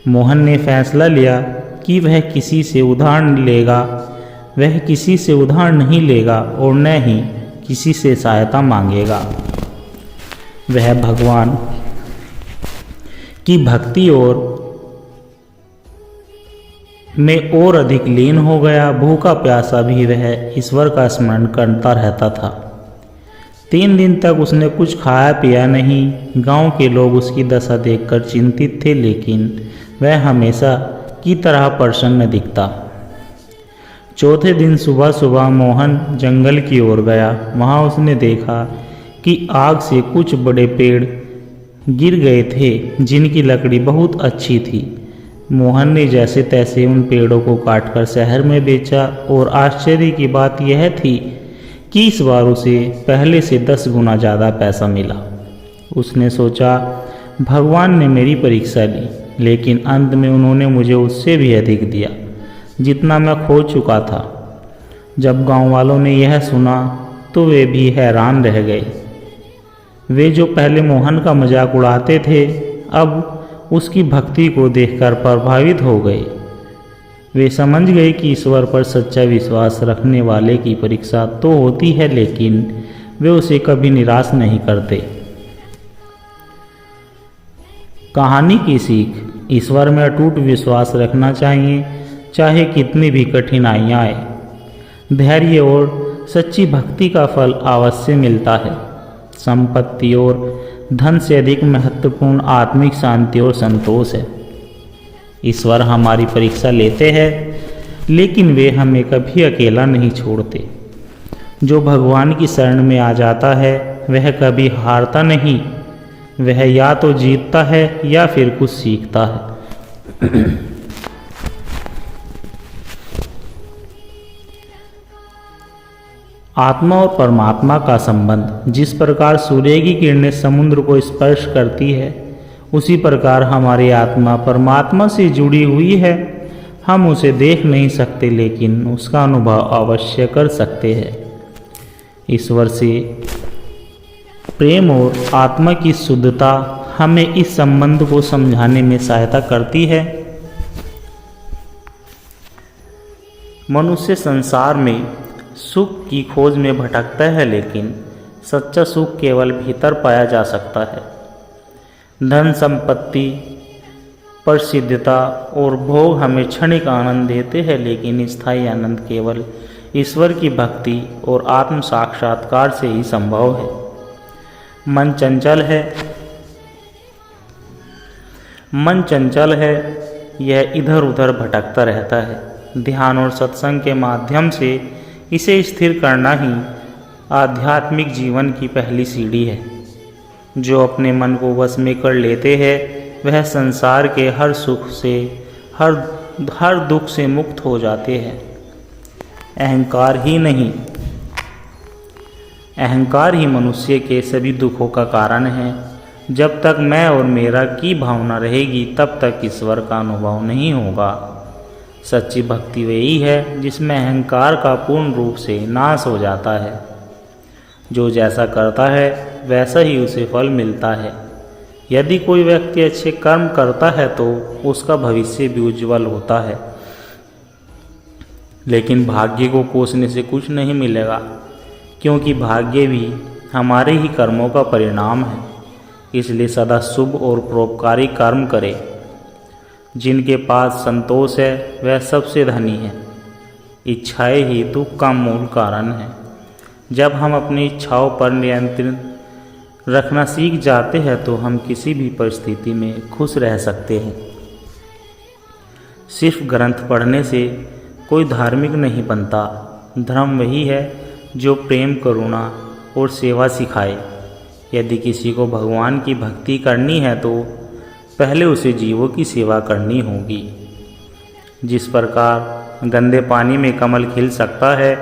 मोहन ने फैसला लिया कि वह किसी से उधार नहीं लेगा और न ही किसी से सहायता मांगेगा। वह भगवान की भक्ति में और अधिक लीन हो गया। भूखा प्यासा भी वह ईश्वर का स्मरण करता रहता था। 3 दिन तक उसने कुछ खाया पिया नहीं। गांव के लोग उसकी दशा देखकर चिंतित थे, लेकिन वह हमेशा की तरह प्रसन्न दिखता। चौथे दिन सुबह सुबह मोहन जंगल की ओर गया। वहां उसने देखा कि आग से कुछ बड़े पेड़ गिर गए थे, जिनकी लकड़ी बहुत अच्छी थी। मोहन ने जैसे तैसे उन पेड़ों को काटकर शहर में बेचा और आश्चर्य की बात यह थी कि इस बार उसे पहले से 10 गुना ज़्यादा पैसा मिला। उसने सोचा, भगवान ने मेरी परीक्षा ली, लेकिन अंत में उन्होंने मुझे उससे भी अधिक दिया, जितना मैं खो चुका था। जब गांव वालों ने यह सुना तो वे भी हैरान रह गए। वे जो पहले मोहन का मजाक उड़ाते थे, अब उसकी भक्ति को देखकर प्रभावित हो गए। वे समझ गए कि ईश्वर पर सच्चा विश्वास रखने वाले की परीक्षा तो होती है, लेकिन वे उसे कभी निराश नहीं करते। कहानी की सीख, ईश्वर में अटूट विश्वास रखना चाहिए, चाहे कितनी भी कठिनाइयाँ आए। धैर्य और सच्ची भक्ति का फल अवश्य मिलता है। संपत्ति और धन से अधिक महत्वपूर्ण आत्मिक शांति और संतोष है। ईश्वर हमारी परीक्षा लेते हैं, लेकिन वे हमें कभी अकेला नहीं छोड़ते। जो भगवान की शरण में आ जाता है वह कभी हारता नहीं, वह या तो जीतता है या फिर कुछ सीखता है। आत्मा और परमात्मा का संबंध, जिस प्रकार सूर्य की किरणें समुद्र को स्पर्श करती है, उसी प्रकार हमारी आत्मा परमात्मा से जुड़ी हुई है। हम उसे देख नहीं सकते, लेकिन उसका अनुभव अवश्य कर सकते हैं। ईश्वर से प्रेम और आत्मा की शुद्धता हमें इस संबंध को समझाने में सहायता करती है। मनुष्य संसार में सुख की खोज में भटकता है, लेकिन सच्चा सुख केवल भीतर पाया जा सकता है। धन संपत्ति, प्रसिद्धता और भोग हमें क्षणिक आनंद देते हैं, लेकिन स्थायी आनंद केवल ईश्वर की भक्ति और आत्म साक्षात्कार से ही संभव है। मन चंचल है, यह इधर उधर भटकता रहता है। ध्यान और सत्संग के माध्यम से इसे स्थिर करना ही आध्यात्मिक जीवन की पहली सीढ़ी है। जो अपने मन को वश में कर लेते हैं, वह संसार के हर सुख से, हर दुख से मुक्त हो जाते हैं। अहंकार ही मनुष्य के सभी दुखों का कारण है। जब तक मैं और मेरा की भावना रहेगी, तब तक ईश्वर का अनुभव नहीं होगा। सच्ची भक्ति वही है जिसमें अहंकार का पूर्ण रूप से नाश हो जाता है। जो जैसा करता है वैसा ही उसे फल मिलता है। यदि कोई व्यक्ति अच्छे कर्म करता है तो उसका भविष्य भी उज्जवल होता है, लेकिन भाग्य को कोसने से कुछ नहीं मिलेगा, क्योंकि भाग्य भी हमारे ही कर्मों का परिणाम है। इसलिए सदा शुभ और परोपकारी कर्म करें। जिनके पास संतोष है वह सबसे धनी है। इच्छाएं ही दुख का मूल कारण है। जब हम अपनी इच्छाओं पर नियंत्रण रखना सीख जाते हैं तो हम किसी भी परिस्थिति में खुश रह सकते हैं। सिर्फ ग्रंथ पढ़ने से कोई धार्मिक नहीं बनता। धर्म वही है जो प्रेम, करुणा और सेवा सिखाए। यदि किसी को भगवान की भक्ति करनी है तो पहले उसे जीवों की सेवा करनी होगी। जिस प्रकार गंदे पानी में कमल खिल सकता है,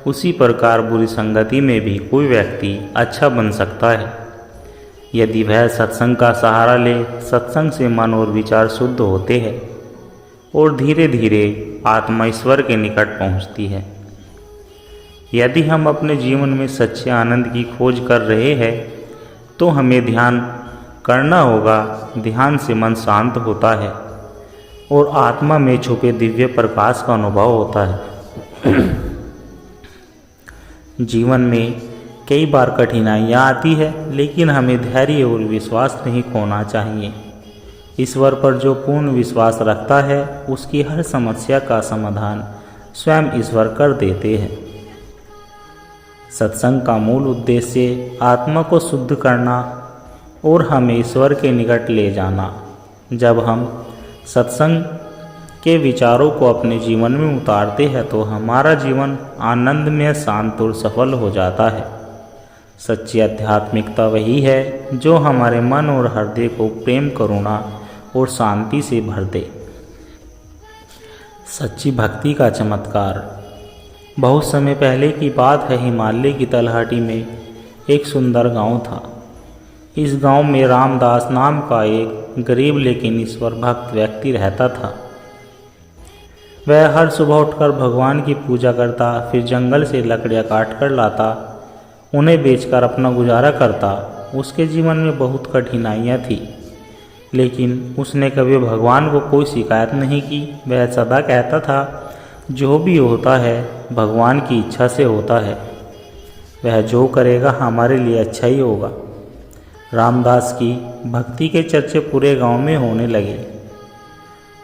उसी प्रकार बुरी संगति में भी कोई व्यक्ति अच्छा बन सकता है। यदि वह सत्संग का सहारा ले, सत्संग से मन और विचार शुद्ध होते हैं और धीरे धीरे आत्मा ईश्वर के निकट पहुंचती है। यदि हम अपने जीवन में सच्चे आनंद की खोज कर रहे हैं तो हमें ध्यान करना होगा। ध्यान से मन शांत होता है और आत्मा में छुपे दिव्य प्रकाश का अनुभव होता है। जीवन में कई बार कठिनाइयाँ आती है, लेकिन हमें धैर्य और विश्वास नहीं खोना चाहिए। ईश्वर पर जो पूर्ण विश्वास रखता है उसकी हर समस्या का समाधान स्वयं ईश्वर कर देते हैं। सत्संग का मूल उद्देश्य आत्मा को शुद्ध करना और हमें ईश्वर के निकट ले जाना। जब हम सत्संग के विचारों को अपने जीवन में उतारते हैं तो हमारा जीवन आनंदमय, शांत और सफल हो जाता है। सच्ची आध्यात्मिकता वही है जो हमारे मन और हृदय को प्रेम, करुणा और शांति से भर दे। सच्ची भक्ति का चमत्कार। बहुत समय पहले की बात है। हिमालय की तलहटी में एक सुंदर गांव था। इस गांव में रामदास नाम का एक गरीब लेकिन ईश्वर भक्त व्यक्ति रहता था। वह हर सुबह उठकर भगवान की पूजा करता, फिर जंगल से लकड़ियाँ काट कर लाता, उन्हें बेचकर अपना गुजारा करता। उसके जीवन में बहुत कठिनाइयाँ थी, लेकिन उसने कभी भगवान को कोई शिकायत नहीं की। वह सदा कहता था, जो भी होता है भगवान की इच्छा से होता है। वह जो करेगा हमारे लिए अच्छा ही होगा। रामदास की भक्ति के चर्चे पूरे गांव में होने लगे।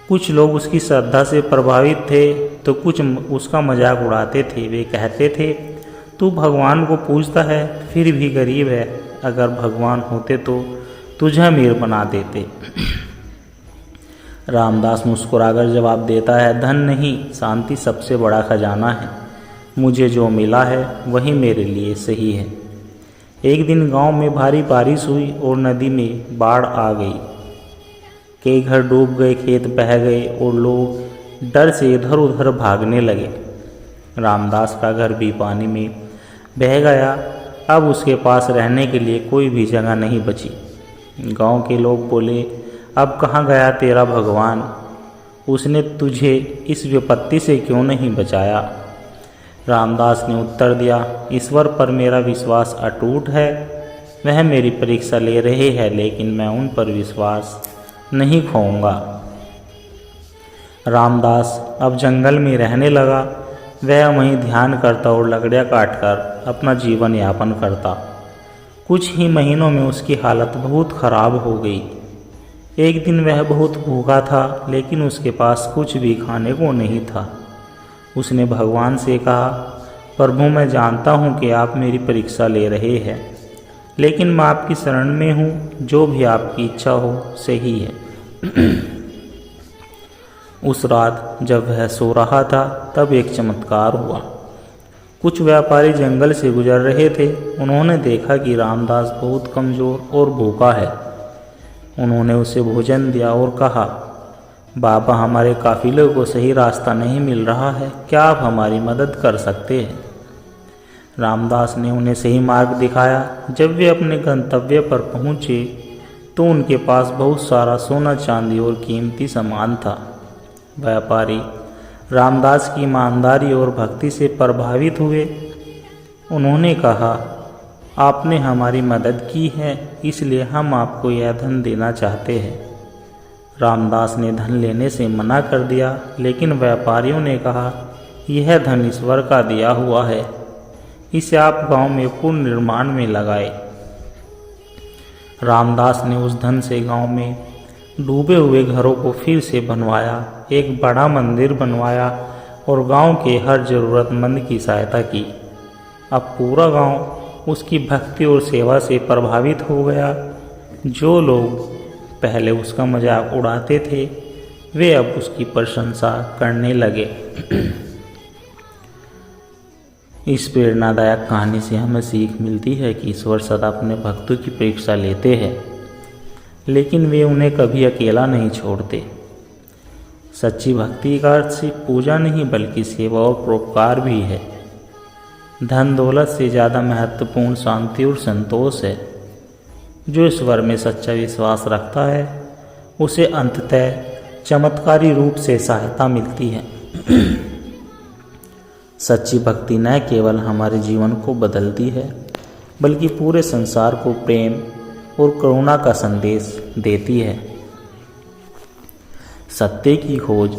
कुछ लोग उसकी श्रद्धा से प्रभावित थे तो कुछ उसका मजाक उड़ाते थे। वे कहते थे, तू भगवान को पूजता है फिर भी गरीब है। अगर भगवान होते तो तुझे अमीर बना देते। रामदास मुस्कुराकर जवाब देता है, धन नहीं, शांति सबसे बड़ा खजाना है। मुझे जो मिला है वही मेरे लिए सही है। एक दिन गांव में भारी बारिश हुई और नदी में बाढ़ आ गई। कई घर डूब गए, खेत बह गए और लोग डर से इधर उधर भागने लगे। रामदास का घर भी पानी में बह गया। अब उसके पास रहने के लिए कोई भी जगह नहीं बची। गांव के लोग बोले, अब कहाँ गया तेरा भगवान? उसने तुझे इस विपत्ति से क्यों नहीं बचाया? रामदास ने उत्तर दिया, ईश्वर पर मेरा विश्वास अटूट है। वह मेरी परीक्षा ले रहे हैं, लेकिन मैं उन पर विश्वास नहीं खोऊंगा। रामदास अब जंगल में रहने लगा। वह वहीं ध्यान करता और लकड़ियाँ काटकर अपना जीवन यापन करता। कुछ ही महीनों में उसकी हालत बहुत खराब हो गई। एक दिन वह बहुत भूखा था, लेकिन उसके पास कुछ भी खाने को नहीं था। उसने भगवान से कहा, प्रभु मैं जानता हूँ कि आप मेरी परीक्षा ले रहे हैं, लेकिन मैं आपकी शरण में हूँ। जो भी आपकी इच्छा हो सही है। उस रात जब वह सो रहा था तब एक चमत्कार हुआ। कुछ व्यापारी जंगल से गुजर रहे थे। उन्होंने देखा कि रामदास बहुत कमज़ोर और भूखा है। उन्होंने उसे भोजन दिया और कहा, बाबा हमारे काफिले को सही रास्ता नहीं मिल रहा है, क्या आप हमारी मदद कर सकते हैं? रामदास ने उन्हें सही मार्ग दिखाया। जब वे अपने गंतव्य पर पहुँचे तो उनके पास बहुत सारा सोना, चांदी और कीमती सामान था। व्यापारी रामदास की ईमानदारी और भक्ति से प्रभावित हुए। उन्होंने कहा, आपने हमारी मदद की है, इसलिए हम आपको यह धन देना चाहते हैं। रामदास ने धन लेने से मना कर दिया, लेकिन व्यापारियों ने कहा, यह धन ईश्वर का दिया हुआ है, इसे आप गांव में पुनर्निर्माण में लगाए। रामदास ने उस धन से गांव में डूबे हुए घरों को फिर से बनवाया, एक बड़ा मंदिर बनवाया और गांव के हर ज़रूरतमंद की सहायता की। अब पूरा गांव उसकी भक्ति और सेवा से प्रभावित हो गया। जो लोग पहले उसका मजाक उड़ाते थे वे अब उसकी प्रशंसा करने लगे। इस प्रेरणादायक कहानी से हमें सीख मिलती है कि ईश्वर सदा अपने भक्तों की परीक्षा लेते हैं, लेकिन वे उन्हें कभी अकेला नहीं छोड़ते। सच्ची भक्ति का अर्थ सिर्फ पूजा नहीं बल्कि सेवा और परोपकार भी है। धन दौलत से ज़्यादा महत्वपूर्ण शांति और संतोष है। जो ईश्वर में सच्चा विश्वास रखता है उसे अंततः चमत्कारी रूप से सहायता मिलती है। सच्ची भक्ति न केवल हमारे जीवन को बदलती है बल्कि पूरे संसार को प्रेम और करुणा का संदेश देती है। सत्य की खोज,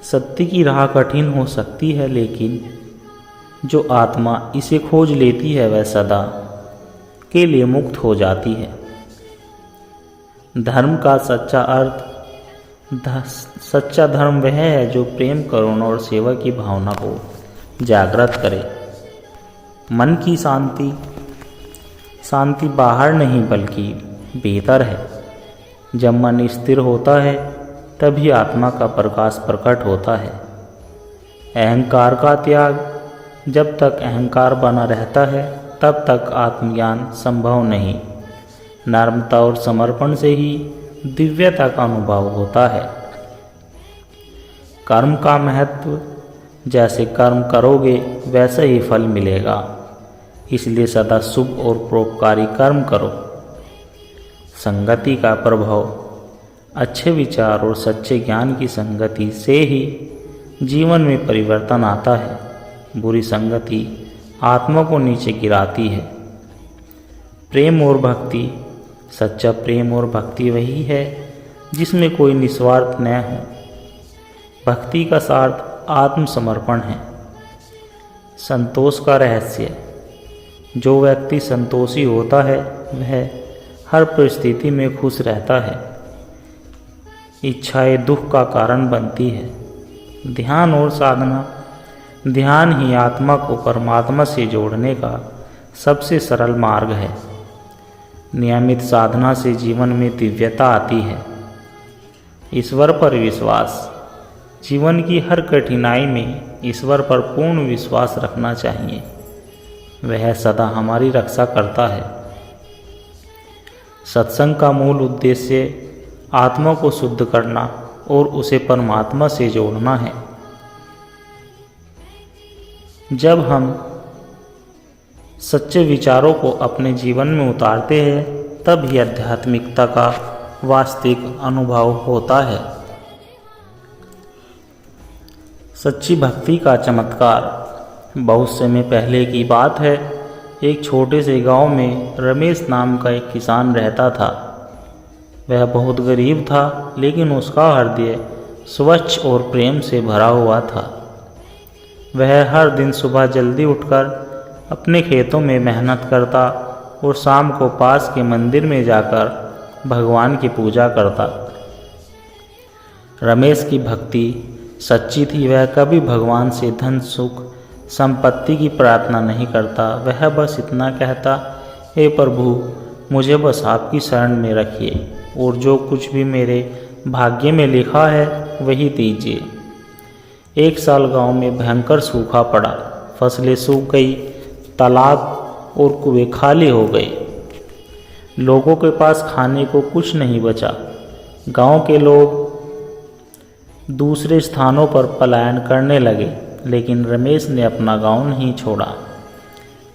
सत्य की राह कठिन हो सकती है, लेकिन जो आत्मा इसे खोज लेती है वह सदा के लिए मुक्त हो जाती है। धर्म का सच्चा अर्थ, सच्चा धर्म वह है जो प्रेम, करुणा और सेवा की भावना को जागृत करे। मन की शांति बाहर नहीं बल्कि भीतर है। जब मन स्थिर होता है तभी आत्मा का प्रकाश प्रकट होता है। अहंकार का त्याग, जब तक अहंकार बना रहता है तब तक आत्मज्ञान संभव नहीं। नम्रता और समर्पण से ही दिव्यता का अनुभव होता है। कर्म का महत्व, जैसे कर्म करोगे वैसा ही फल मिलेगा, इसलिए सदा शुभ और परोपकारी कर्म करो। संगति का प्रभाव, अच्छे विचार और सच्चे ज्ञान की संगति से ही जीवन में परिवर्तन आता है। बुरी संगति आत्मा को नीचे गिराती है। प्रेम और भक्ति, सच्चा प्रेम और भक्ति वही है जिसमें कोई निस्वार्थ न हो। भक्ति का सार्थ आत्मसमर्पण है। संतोष का रहस्य, जो व्यक्ति संतोषी होता है वह हर परिस्थिति में खुश रहता है। इच्छाएं दुख का कारण बनती है। ध्यान और साधना, ध्यान ही आत्मा को परमात्मा से जोड़ने का सबसे सरल मार्ग है। नियमित साधना से जीवन में दिव्यता आती है। ईश्वर पर विश्वास, जीवन की हर कठिनाई में ईश्वर पर पूर्ण विश्वास रखना चाहिए। वह सदा हमारी रक्षा करता है। सत्संग का मूल उद्देश्य आत्मा को शुद्ध करना और उसे परमात्मा से जोड़ना है। जब हम सच्चे विचारों को अपने जीवन में उतारते हैं तब ही आध्यात्मिकता का वास्तविक अनुभव होता है। सच्ची भक्ति का चमत्कार। बहुत समय पहले की बात है। एक छोटे से गांव में रमेश नाम का एक किसान रहता था। वह बहुत गरीब था, लेकिन उसका हृदय स्वच्छ और प्रेम से भरा हुआ था। वह हर दिन सुबह जल्दी उठकर अपने खेतों में मेहनत करता और शाम को पास के मंदिर में जाकर भगवान की पूजा करता। रमेश की भक्ति सच्ची थी। वह कभी भगवान से धन, सुख, संपत्ति की प्रार्थना नहीं करता। वह बस इतना कहता, हे प्रभु, मुझे बस आपकी शरण में रखिए और जो कुछ भी मेरे भाग्य में लिखा है वही दीजिए। एक साल गांव में भयंकर सूखा पड़ा। फसलें सूख गई, तालाब और कुएं खाली हो गए। लोगों के पास खाने को कुछ नहीं बचा। गांव के लोग दूसरे स्थानों पर पलायन करने लगे, लेकिन रमेश ने अपना गांव नहीं छोड़ा।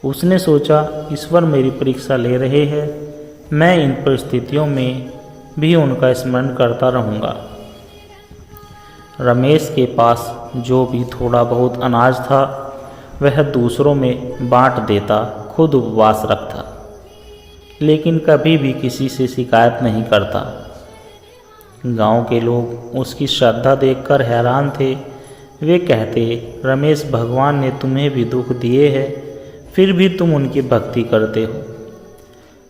उसने सोचा, ईश्वर मेरी परीक्षा ले रहे हैं, मैं इन परिस्थितियों में भी उनका स्मरण करता रहूँगा। रमेश के पास जो भी थोड़ा बहुत अनाज था वह दूसरों में बांट देता, खुद उपवास रखता, लेकिन कभी भी किसी से शिकायत नहीं करता। गांव के लोग उसकी श्रद्धा देखकर हैरान थे। वे कहते, रमेश, भगवान ने तुम्हें भी दुख दिए हैं, फिर भी तुम उनकी भक्ति करते हो।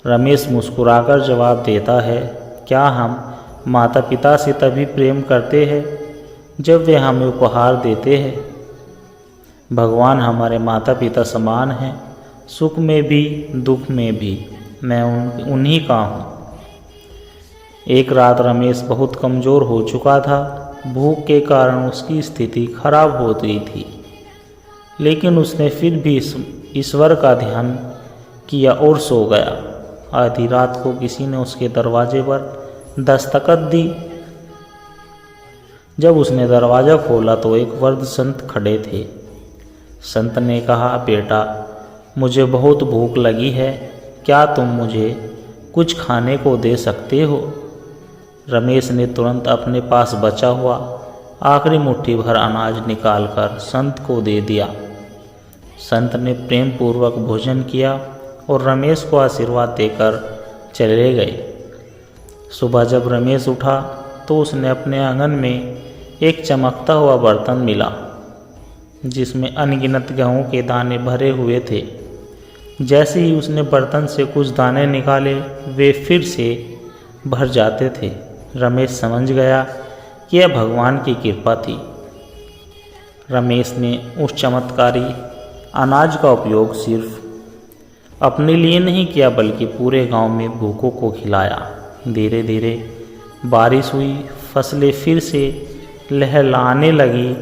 रमेश मुस्कुराकर जवाब देता है, क्या हम माता पिता से तभी प्रेम करते हैं जब वे हमें उपहार देते हैं। भगवान हमारे माता पिता समान हैं, सुख में भी दुख में भी मैं उन्हीं का हूँ। एक रात रमेश बहुत कमज़ोर हो चुका था। भूख के कारण उसकी स्थिति खराब हो गई थी, लेकिन उसने फिर भी ईश्वर का ध्यान किया और सो गया। आधी रात को किसी ने उसके दरवाजे पर दस्तक दी। जब उसने दरवाज़ा खोला तो एक वृद्ध संत खड़े थे। संत ने कहा, बेटा, मुझे बहुत भूख लगी है, क्या तुम मुझे कुछ खाने को दे सकते हो? रमेश ने तुरंत अपने पास बचा हुआ आखिरी मुट्ठी भर अनाज निकालकर संत को दे दिया। संत ने प्रेम पूर्वक भोजन किया और रमेश को आशीर्वाद देकर चले गए। सुबह जब रमेश उठा तो उसने अपने आंगन में एक चमकता हुआ बर्तन मिला जिसमें अनगिनत गेहूं के दाने भरे हुए थे। जैसे ही उसने बर्तन से कुछ दाने निकाले वे फिर से भर जाते थे। रमेश समझ गया कि यह भगवान की कृपा थी। रमेश ने उस चमत्कारी अनाज का उपयोग सिर्फ अपने लिए नहीं किया बल्कि पूरे गांव में भूखों को खिलाया। धीरे धीरे बारिश हुई, फसलें फिर से लहलहाने लगी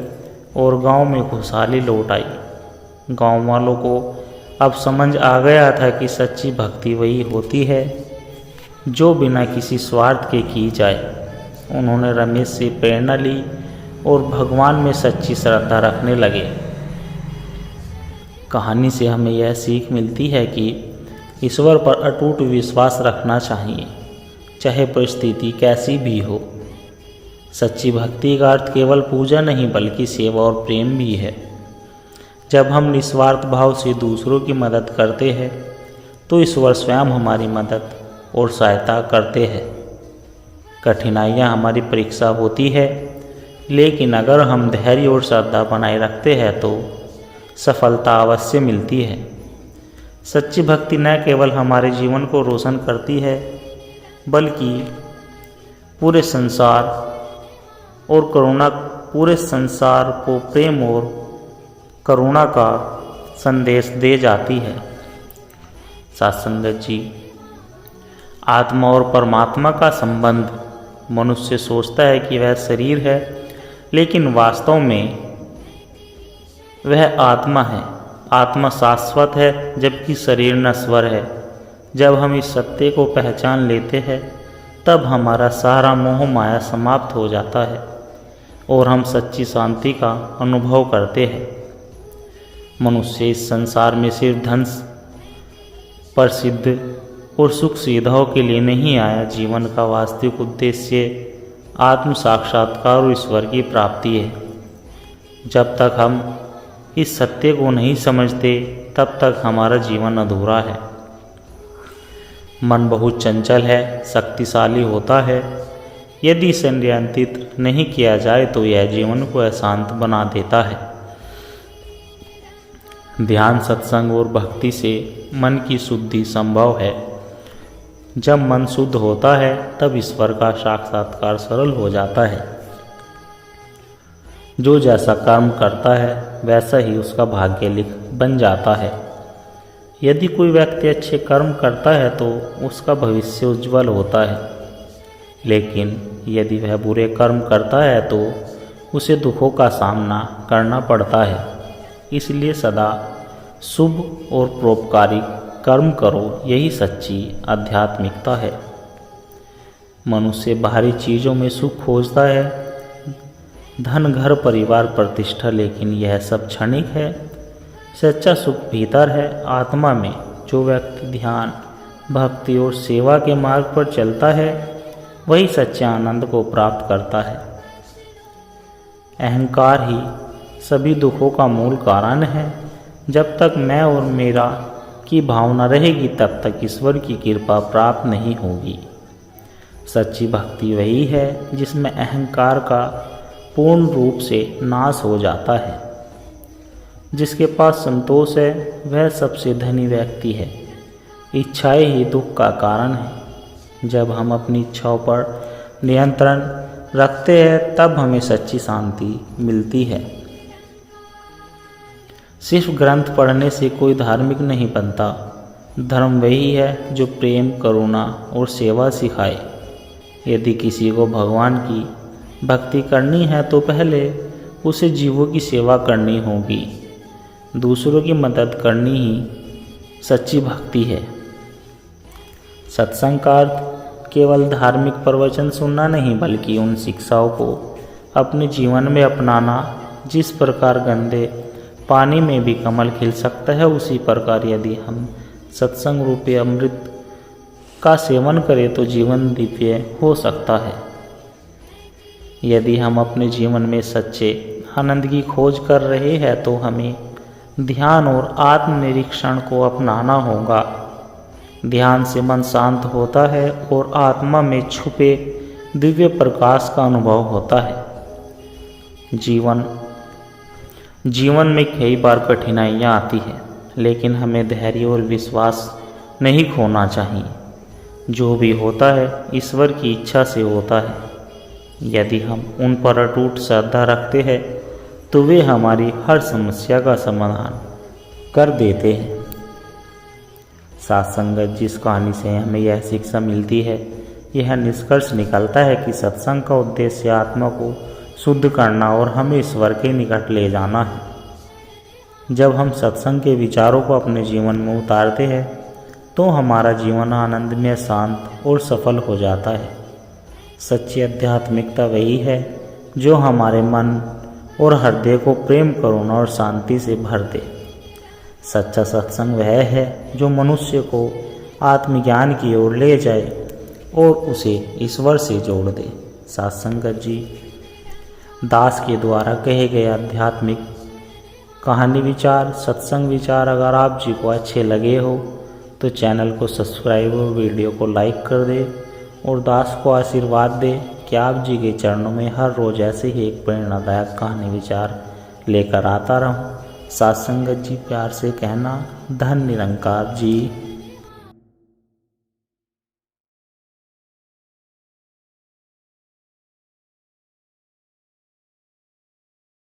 और गांव में खुशहाली लौट आई। गांव वालों को अब समझ आ गया था कि सच्ची भक्ति वही होती है जो बिना किसी स्वार्थ के की जाए। उन्होंने रमेश से प्रेरणा ली और भगवान में सच्ची श्रद्धा रखने लगे। कहानी से हमें यह सीख मिलती है कि ईश्वर पर अटूट विश्वास रखना चाहिए, चाहे परिस्थिति कैसी भी हो। सच्ची भक्ति का अर्थ केवल पूजा नहीं बल्कि सेवा और प्रेम भी है। जब हम निस्वार्थ भाव से दूसरों की मदद करते हैं तो ईश्वर स्वयं हमारी मदद और सहायता करते हैं। कठिनाइयाँ हमारी परीक्षा होती है, लेकिन अगर हम धैर्य और श्रद्धा बनाए रखते हैं तो सफलता अवश्य मिलती है। सच्ची भक्ति न केवल हमारे जीवन को रोशन करती है बल्कि पूरे संसार को प्रेम और करुणा का संदेश दे जाती है। सत्संगत जी, आत्मा और परमात्मा का संबंध मनुष्य सोचता है कि वह शरीर है, लेकिन वास्तव में वह आत्मा है। आत्मा शाश्वत है जबकि शरीर नश्वर है। जब हम इस सत्य को पहचान लेते हैं तब हमारा सारा मोह माया समाप्त हो जाता है और हम सच्ची शांति का अनुभव करते हैं। मनुष्य इस संसार में सिर्फ धन, प्रसिद्ध और सुख सुविधाओं के लिए नहीं आया। जीवन का वास्तविक उद्देश्य आत्म साक्षात्कार और ईश्वर की प्राप्ति है। जब तक हम इस सत्य को नहीं समझते तब तक हमारा जीवन अधूरा है। मन बहुत चंचल है, शक्तिशाली होता है। यदि इसे नियंत्रित नहीं किया जाए तो यह जीवन को अशांत बना देता है। ध्यान, सत्संग और भक्ति से मन की शुद्धि संभव है। जब मन शुद्ध होता है तब ईश्वर का साक्षात्कार सरल हो जाता है। जो जैसा कर्म करता है वैसा ही उसका भाग्य लिख बन जाता है। यदि कोई व्यक्ति अच्छे कर्म करता है तो उसका भविष्य उज्जवल होता है, लेकिन यदि वह बुरे कर्म करता है तो उसे दुखों का सामना करना पड़ता है। इसलिए सदा शुभ और परोपकारी कर्म करो, यही सच्ची आध्यात्मिकता है। मनुष्य बाहरी चीज़ों में सुख खोजता है, धन, घर, परिवार, प्रतिष्ठा, लेकिन यह सब क्षणिक है। सच्चा सुख भीतर है, आत्मा में। जो व्यक्ति ध्यान, भक्ति और सेवा के मार्ग पर चलता है वही सच्चे आनंद को प्राप्त करता है। अहंकार ही सभी दुखों का मूल कारण है। जब तक मैं और मेरा की भावना रहेगी तब तक ईश्वर की कृपा प्राप्त नहीं होगी। सच्ची भक्ति वही है जिसमें अहंकार का पूर्ण रूप से नाश हो जाता है। जिसके पास संतोष है वह सबसे धनी व्यक्ति है। इच्छाएं ही दुख का कारण है। जब हम अपनी इच्छाओं पर नियंत्रण रखते हैं तब हमें सच्ची शांति मिलती है। सिर्फ ग्रंथ पढ़ने से कोई धार्मिक नहीं बनता। धर्म वही है जो प्रेम, करुणा और सेवा सिखाए। यदि किसी को भगवान की भक्ति करनी है तो पहले उसे जीवों की सेवा करनी होगी। दूसरों की मदद करनी ही सच्ची भक्ति है। सत्संग का अर्थ केवल धार्मिक प्रवचन सुनना नहीं, बल्कि उन शिक्षाओं को अपने जीवन में अपनाना। जिस प्रकार गंदे पानी में भी कमल खिल सकता है, उसी प्रकार यदि हम सत्संग रूपी अमृत का सेवन करें तो जीवन दिव्य हो सकता है। यदि हम अपने जीवन में सच्चे आनंद की खोज कर रहे हैं तो हमें ध्यान और आत्मनिरीक्षण को अपनाना होगा। ध्यान से मन शांत होता है और आत्मा में छुपे दिव्य प्रकाश का अनुभव होता है। जीवन में कई बार कठिनाइयाँ आती हैं, लेकिन हमें धैर्य और विश्वास नहीं खोना चाहिए। जो भी होता है ईश्वर की इच्छा से होता है। यदि हम उन पर अटूट श्रद्धा रखते हैं तो वे हमारी हर समस्या का समाधान कर देते हैं। सत्संग जिस कहानी से हमें यह शिक्षा मिलती है, यह निष्कर्ष निकलता है कि सत्संग का उद्देश्य आत्मा को शुद्ध करना और हमें ईश्वर के निकट ले जाना है। जब हम सत्संग के विचारों को अपने जीवन में उतारते हैं तो हमारा जीवन आनंदमय, शांत और सफल हो जाता है। सच्ची आध्यात्मिकता वही है जो हमारे मन और हृदय को प्रेम, करुणा और शांति से भर दे। सच्चा सत्संग वह है जो मनुष्य को आत्मज्ञान की ओर ले जाए और उसे ईश्वर से जोड़ दे। सत्संगत जी दास के द्वारा कहे गए आध्यात्मिक कहानी विचार, सत्संग विचार अगर आप जी को अच्छे लगे हो तो चैनल को सब्सक्राइब और वीडियो को लाइक कर दे और दास को आशीर्वाद दे कि आप जी के चरणों में हर रोज़ ऐसे ही एक प्रेरणादायक कहानी विचार लेकर आता रहूं। सत्संगत जी प्यार से कहना, धन निरंकार जी।